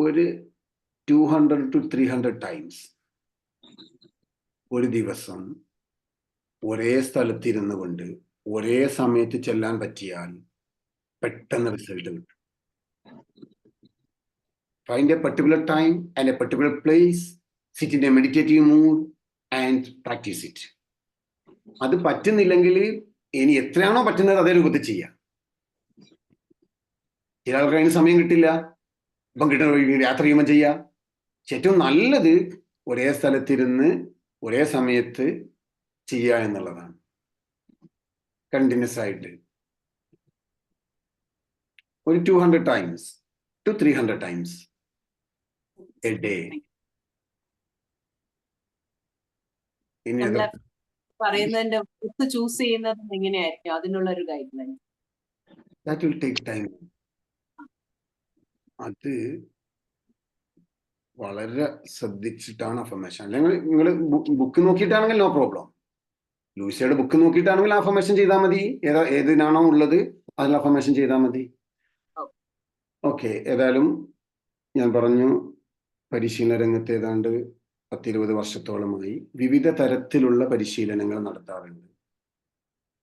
ഒരു 200 to 300 ടൈംസ് ഒരു ദിവസം ഒരേ സ്ഥലത്തിരുന്നു കൊണ്ട് ഒരേ സമയത്ത് ചെല്ലാൻ പറ്റിയാൽ പെട്ടെന്ന് റിസൾട്ട് കിട്ടും. Find a particular time and a particular place, sit in a meditative mood and practice it. അത് പറ്റുന്നില്ലെങ്കിൽ ഇനി എത്രയാണോ പറ്റുന്നത് അതേ രൂപത്തിൽ ചെയ്യാം. ചില ആൾക്ക് അതിന് സമയം കിട്ടില്ല, ഇപ്പം കിട്ടുന്ന യാത്ര ചെയ്യുമ്പോൾ ചെയ്യാം. ഏറ്റവും നല്ലത് ഒരേ സ്ഥലത്തിരുന്ന് ഒരേ സമയത്ത് ചെയ്യുക എന്നുള്ളതാണ്. കണ്ടിന്യൂസ് ആയിട്ട് ഒരു 200 times to 300 times a day. ഇനി നമ്മൾ പറയുന്നതിന്റെ ബുക്ക് ചൂസ് ചെയ്യുന്നത് എങ്ങനെയായിരിക്കും, അതിനുള്ള ഒരു guide line. that will take time. അത് വളരെ ശ്രദ്ധിച്ചിട്ടാണ് അഫർമേഷൻ. അല്ലെങ്കിൽ നിങ്ങൾ ബുക്ക് നോക്കിയിട്ടാണെങ്കിൽ നോ പ്രോബ്ലം. ലൂസിയുടെ ബുക്ക് നോക്കിയിട്ടാണെങ്കിൽ അഫർമേഷൻ ചെയ്താൽ മതി. ഏതിനാണോ ഉള്ളത് അതിൽ അഫർമേഷൻ ചെയ്താൽ മതി. ഓക്കെ, ഏതായാലും ഞാൻ പറഞ്ഞു പരിശീലന രംഗത്ത് ഏതാണ്ട് 10-20 വർഷത്തോളമായി വിവിധ തരത്തിലുള്ള പരിശീലനങ്ങൾ നടത്താറുണ്ട്.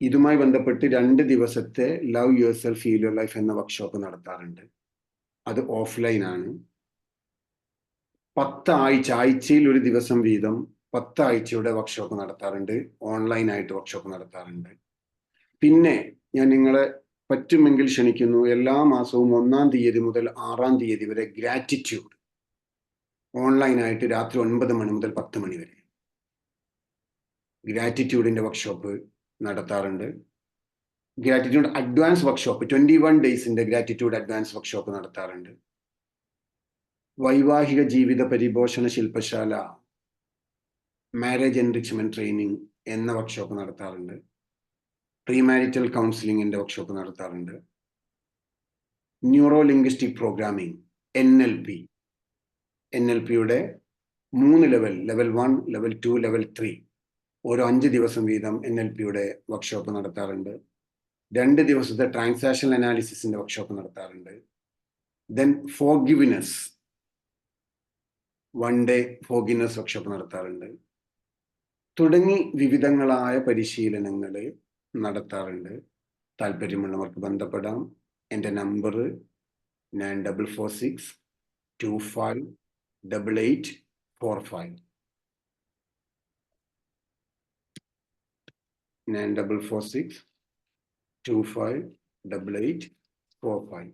ഇതുമായി ബന്ധപ്പെട്ട് 2 ദിവസത്തെ love your self feel your life എന്ന വർക്ക്ഷോപ്പ് നടത്താറുണ്ട്. അത് ഓഫ്ലൈൻ ആണ്. 10 ആഴ്ച, ആഴ്ചയിൽ ഒരു ദിവസം വീതം 10 ആഴ്ചയുടെ വർക്ക്ഷോപ്പ് നടത്താറുണ്ട്. ഓൺലൈനായിട്ട് വർക്ക്ഷോപ്പ് നടത്താറുണ്ട്. പിന്നെ ഞാൻ നിങ്ങളെ പറ്റുമെങ്കിൽ ക്ഷണിക്കുന്നു, എല്ലാ മാസവും 1-ാം തീയതി മുതൽ 6-ാം തീയതി വരെ ഗ്രാറ്റിറ്റ്യൂഡ് ഓൺലൈനായിട്ട് രാത്രി 9 മണി മുതൽ 10 മണി വരെ ഗ്രാറ്റിറ്റ്യൂഡിന്റെ വർക്ക്ഷോപ്പ് നടത്താറുണ്ട്. ഗ്രാറ്റിറ്റ്യൂഡ് അഡ്വാൻസ് വർക്ക്ഷോപ്പ് 21 ഡേയ്സിന്റെ ഗ്രാറ്റിറ്റ്യൂഡ് അഡ്വാൻസ് വർക്ക്ഷോപ്പ് നടത്താറുണ്ട്. വൈവാഹിക ജീവിത പരിപോഷണ ശില്പശാല മാരേജ് എൻറിച്ച്മെന്റ് ട്രെയിനിങ് എന്ന വർക്ക്ഷോപ്പ് നടത്താറുണ്ട്. പ്രീമാരിറ്റൽ കൗൺസിലിംഗിന്റെ വർക്ക്ഷോപ്പ് നടത്താറുണ്ട്. ന്യൂറോ ലിംഗ്വിസ്റ്റിക് പ്രോഗ്രാമിംഗ് NLPയുടെ 3 ലെവൽ 1, ലെവൽ 2, ലെവൽ 3 ഓരോ 5 ദിവസം വീതം NLPയുടെ വർക്ക്ഷോപ്പ് നടത്താറുണ്ട്. 2 ദിവസത്തെ ട്രാൻസാക്ഷൻ അനാലിസിസിന്റെ വർക്ക്ഷോപ്പ് നടത്താറുണ്ട്. Then forgiveness 1 day forgiveness workshop നടത്താറുണ്ട്. തുടങ്ങി വിവിധങ്ങളായ പരിശീലനങ്ങൾ നടത്താറുണ്ട്. താല്പര്യമുള്ളവർക്ക് ബന്ധപ്പെടാം. എൻ്റെ നമ്പർ 9446258845 9446258845.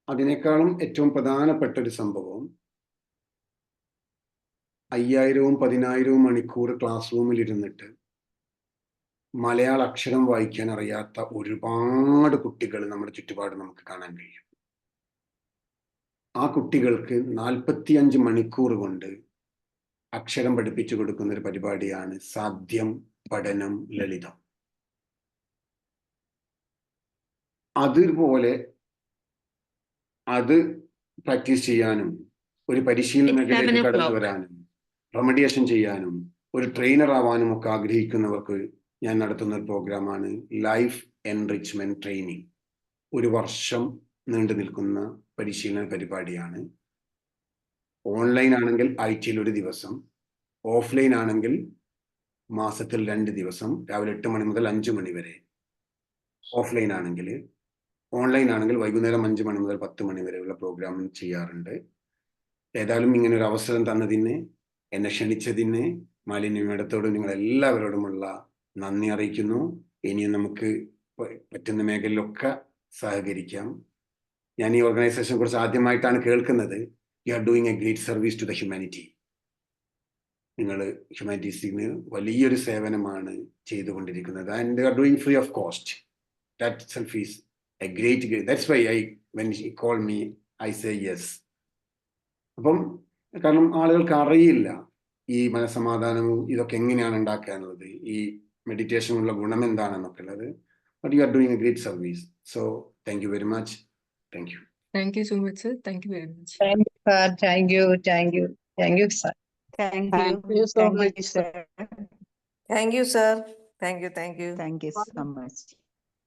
അതിനേക്കാളും ഏറ്റവും പ്രധാനപ്പെട്ട ഒരു സംഭവം 5000-ഉം 10,000-ഉം മണിക്കൂർ ക്ലാസ് റൂമിൽ ഇരുന്നിട്ട് മലയാള അക്ഷരം വായിക്കാൻ അറിയാത്ത ഒരുപാട് കുട്ടികൾ നമ്മുടെ ചുറ്റുപാട് നമുക്ക് കാണാൻ കഴിയും. ആ കുട്ടികൾക്ക് 45 മണിക്കൂർ കൊണ്ട് അക്ഷരം പഠിപ്പിച്ചു കൊടുക്കുന്ന ഒരു പരിപാടിയാണ് സാധ്യം പഠനം ലളിതം. അതുപോലെ അത് പ്രാക്ടീസ് ചെയ്യാനും ഒരു പരിശീലന മേഖലയിലേക്ക് കടന്നു വരാനും റെമഡിയേഷൻ ചെയ്യാനും ഒരു ട്രെയിനർ ആവാനും ഒക്കെ ആഗ്രഹിക്കുന്നവർക്ക് ഞാൻ നടത്തുന്ന ഒരു പ്രോഗ്രാമാണ് ലൈഫ് എൻറിച്ച്മെന്റ് ട്രെയിനിങ്. 1 വർഷം നീണ്ടു നിൽക്കുന്ന പരിശീലന പരിപാടിയാണ്. ഓൺലൈൻ ആണെങ്കിൽ ആഴ്ചയിൽ 1 ദിവസം, ഓഫ്ലൈൻ ആണെങ്കിൽ മാസത്തിൽ 2 ദിവസം, രാവിലെ 8 മണി മുതൽ 5 മണി വരെ ഓഫ്ലൈൻ ആണെങ്കിൽ. ഓൺലൈൻ ആണെങ്കിൽ വൈകുന്നേരം 5 മണി മുതൽ 10 മണി വരെയുള്ള പ്രോഗ്രാം ചെയ്യാറുണ്ട്. ഏതായാലും ഇങ്ങനെ ഒരു അവസരം തന്നതിന്, എന്നെ ക്ഷണിച്ചതിന് മാലിന്യ മേഡത്തോട് നിങ്ങൾ എല്ലാവരോടുമുള്ള നന്ദി അറിയിക്കുന്നു. ഇനിയും നമുക്ക് പറ്റുന്ന മേഖലയിലൊക്കെ സഹകരിക്കാം. ഞാൻ ഈ ഓർഗനൈസേഷനെ കുറിച്ച് ആദ്യമായിട്ടാണ് കേൾക്കുന്നത്. You are doing a great service to the humanity. നിങ്ങൾ ഹ്യൂമാനിറ്റീസിന് വലിയൊരു സേവനമാണ് ചെയ്തുകൊണ്ടിരിക്കുന്നത്. And you are doing free of cost. That self is a great. That's why when she called me, I say yes. അപ്പം കാരണം ആളുകൾക്ക് അറിയില്ല ഈ മനസ്സമാധാനവും ഇതൊക്കെ എങ്ങനെയാണ് ഉണ്ടാക്കാനുള്ളത്, ഈ മെഡിറ്റേഷനുള്ള ഗുണം എന്താണെന്നൊക്കെ ഉള്ളത്. But you are doing a great service. So thank you very much. Thank you. Thank you so much, sir. Thank you very much. Thank you, sir. Thank you. Thank you. Thank you, sir. Thank Thank you. you so Thank much, you, sir. sir. Thank you, sir. Thank you. Thank you. Thank you so much.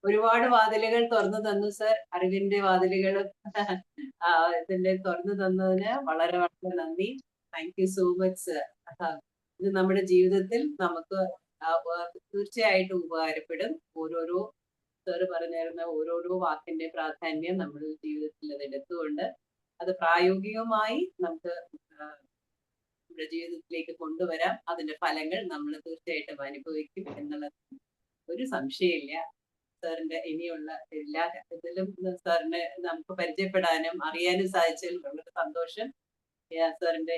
ഒരുപാട് വാതിലുകൾ തുറന്നു തന്നു sir. അറിവിന്റെ വാതിലുകൾ ഇതിന്റെ തുറന്നു തന്നതിന് വളരെ വളരെ നന്ദി. Thank you so much sir. ഇത് നമ്മുടെ ജീവിതത്തിൽ നമുക്ക് തീർച്ചയായിട്ടും ഉപകാരപ്പെടും. ഓരോരോ സാറ് പറഞ്ഞിരുന്ന ഓരോരോ വാക്കിന്റെ പ്രാധാന്യം നമ്മുടെ ജീവിതത്തിൽ അത് എടുത്തുകൊണ്ട് അത് പ്രായോഗികമായി നമുക്ക് നമ്മുടെ ജീവിതത്തിലേക്ക് കൊണ്ടുവരാം. അതിന്റെ ഫലങ്ങൾ നമ്മൾ തീർച്ചയായിട്ടും അനുഭവിക്കും എന്നുള്ളത് ഒരു സംശയമില്ല. സാറിന്റെ ഇനിയുള്ള എല്ലാ ഇതിലും സാറിനെ നമുക്ക് പരിചയപ്പെടാനും അറിയാനും സാധിച്ചതിൽ വളരെ സന്തോഷം. സാറിന്റെ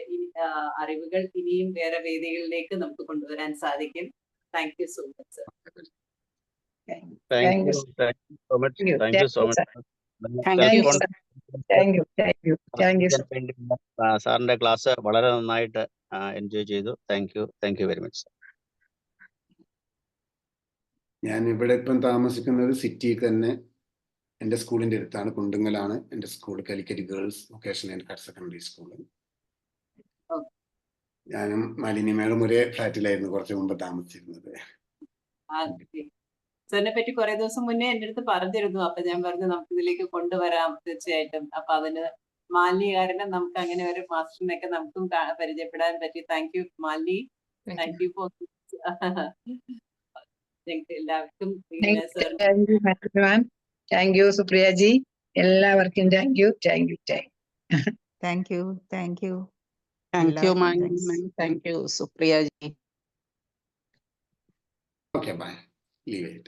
അറിവുകൾ ഇനിയും വേറെ വേദികളിലേക്ക് നമുക്ക് കൊണ്ടുവരാൻ സാധിക്കും. Thank you so much sir. Thank you so much. Thank you so much. Thank you, sir. Thank you. Thank you. Thank you, sir. സാറിന്റെ ക്ലാസ് വളരെ നന്നായിട്ട് എൻജോയ് ചെയ്തു. Thank you very much. ഞാൻ ഇവിടെ ഇപ്പം താമസിക്കുന്നത് സിറ്റിയിൽ തന്നെ. എൻ്റെ സ്കൂളിൻ്റെ അടുത്താണ്, കുണ്ടുങ്ങലാണ് എൻ്റെ school, Calicut girls vocational and higher secondary school. ഞാനും മാലിന്യമേളും ഒരേ ഫ്ലാറ്റിലായിരുന്നു കുറച്ച് മുമ്പ് താമസിച്ചിരുന്നത്. സാറിനെ പറ്റി കുറെ ദിവസം മുന്നേ എൻ്റെ അടുത്ത് പറഞ്ഞിരുന്നു. അപ്പൊ ഞാൻ പറഞ്ഞു നമുക്ക് ഇതിലേക്ക് കൊണ്ടുവരാം തീർച്ചയായിട്ടും. അപ്പൊ അതിന് മാലിനി കാരണം നമുക്ക് അങ്ങനെ ഒരു മാസ്റ്ററിനെയൊക്കെ നമുക്കും പരിചയപ്പെടാൻ പറ്റി. Thank you Malini. Thank you for എല്ലാവർക്കും. Thank you Supriyaji. എല്ലാവർക്കും thank you. Thank you. Thank you. Thank you. Thank you, ma'am. Thanks. Thank you, Supriya ji. Okay, bye. Leave it.